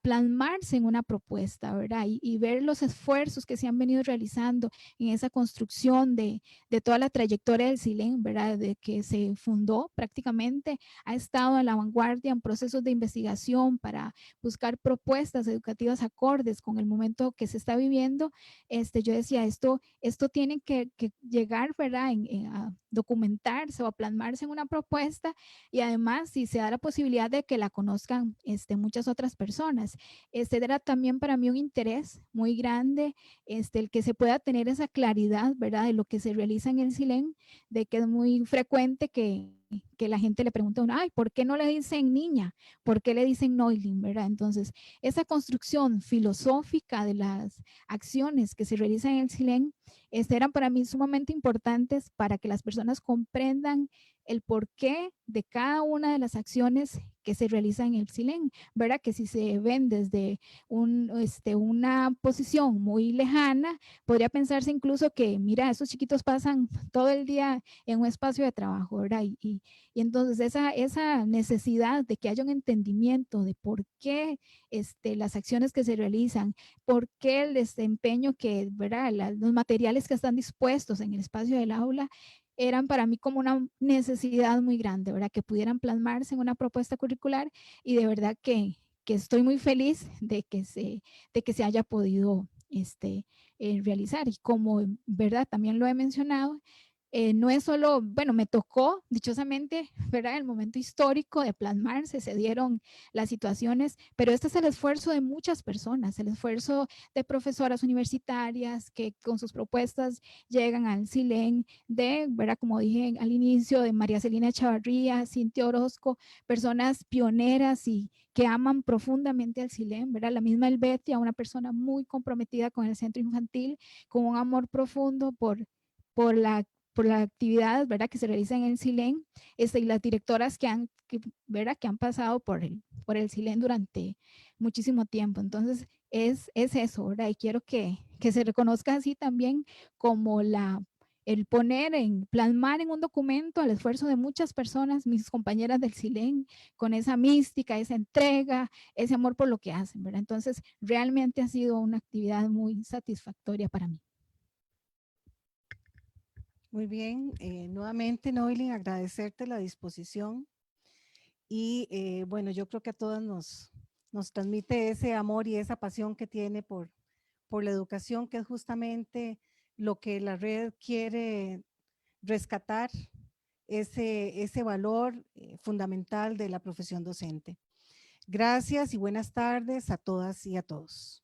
plasmarse en una propuesta, ¿verdad? Y ver los esfuerzos que se han venido realizando en esa construcción de toda la trayectoria del CILEM, ¿verdad? De que se fundó prácticamente, ha estado en la vanguardia en procesos de investigación para buscar propuestas educativas acordes con el momento que se está viviendo. Yo decía, esto tiene que llegar, ¿verdad?, a documentarse o a plasmarse en una propuesta, y además si se da la posibilidad de que la conozcan muchas otras personas. Era también para mí un interés muy grande el que se pueda tener esa claridad, ¿verdad?, de lo que se realiza en el CILEM, de que es muy frecuente que la gente le pregunta a uno, ay, ¿por qué no le dicen niña? ¿Por qué le dicen Noilin? ¿Verdad? Entonces, esa construcción filosófica de las acciones que se realizan en el CILEM eran para mí sumamente importantes para que las personas comprendan el porqué de cada una de las acciones que se realizan en el CILEM, ¿verdad? Que si se ven desde una posición muy lejana, podría pensarse incluso que, mira, esos chiquitos pasan todo el día en un espacio de trabajo, ¿verdad? Y entonces esa necesidad de que haya un entendimiento de por qué las acciones que se realizan, por qué el desempeño que, ¿verdad?, los materiales que están dispuestos en el espacio del aula, eran para mí como una necesidad muy grande, ¿verdad?, que pudieran plasmarse en una propuesta curricular, y de verdad que estoy muy feliz de que se haya podido realizar. Y como, ¿verdad?, también lo he mencionado, no es solo, bueno, me tocó dichosamente, ¿verdad?, el momento histórico de plasmarse, se dieron las situaciones, pero este es el esfuerzo de muchas personas, el esfuerzo de profesoras universitarias que con sus propuestas llegan al CILEM, ¿verdad?, como dije al inicio, de María Celina Chavarría, Cintia Orozco, personas pioneras y que aman profundamente al CILEM, ¿verdad? La misma Elbetia, una persona muy comprometida con el centro infantil, con un amor profundo por la por las actividades, ¿verdad?, que se realizan en el CILEN, y las directoras ¿verdad?, que han pasado por el CILEN durante muchísimo tiempo. Entonces, es eso, ¿verdad? Y quiero que se reconozca así también como el plasmar en un documento el esfuerzo de muchas personas, mis compañeras del CILEN, con esa mística, esa entrega, ese amor por lo que hacen, ¿verdad? Entonces, realmente ha sido una actividad muy satisfactoria para mí. Muy bien, nuevamente, Noelin, agradecerte la disposición y bueno, yo creo que a todas nos transmite ese amor y esa pasión que tiene por la educación, que es justamente lo que la red quiere rescatar, ese valor fundamental de la profesión docente. Gracias y buenas tardes a todas y a todos.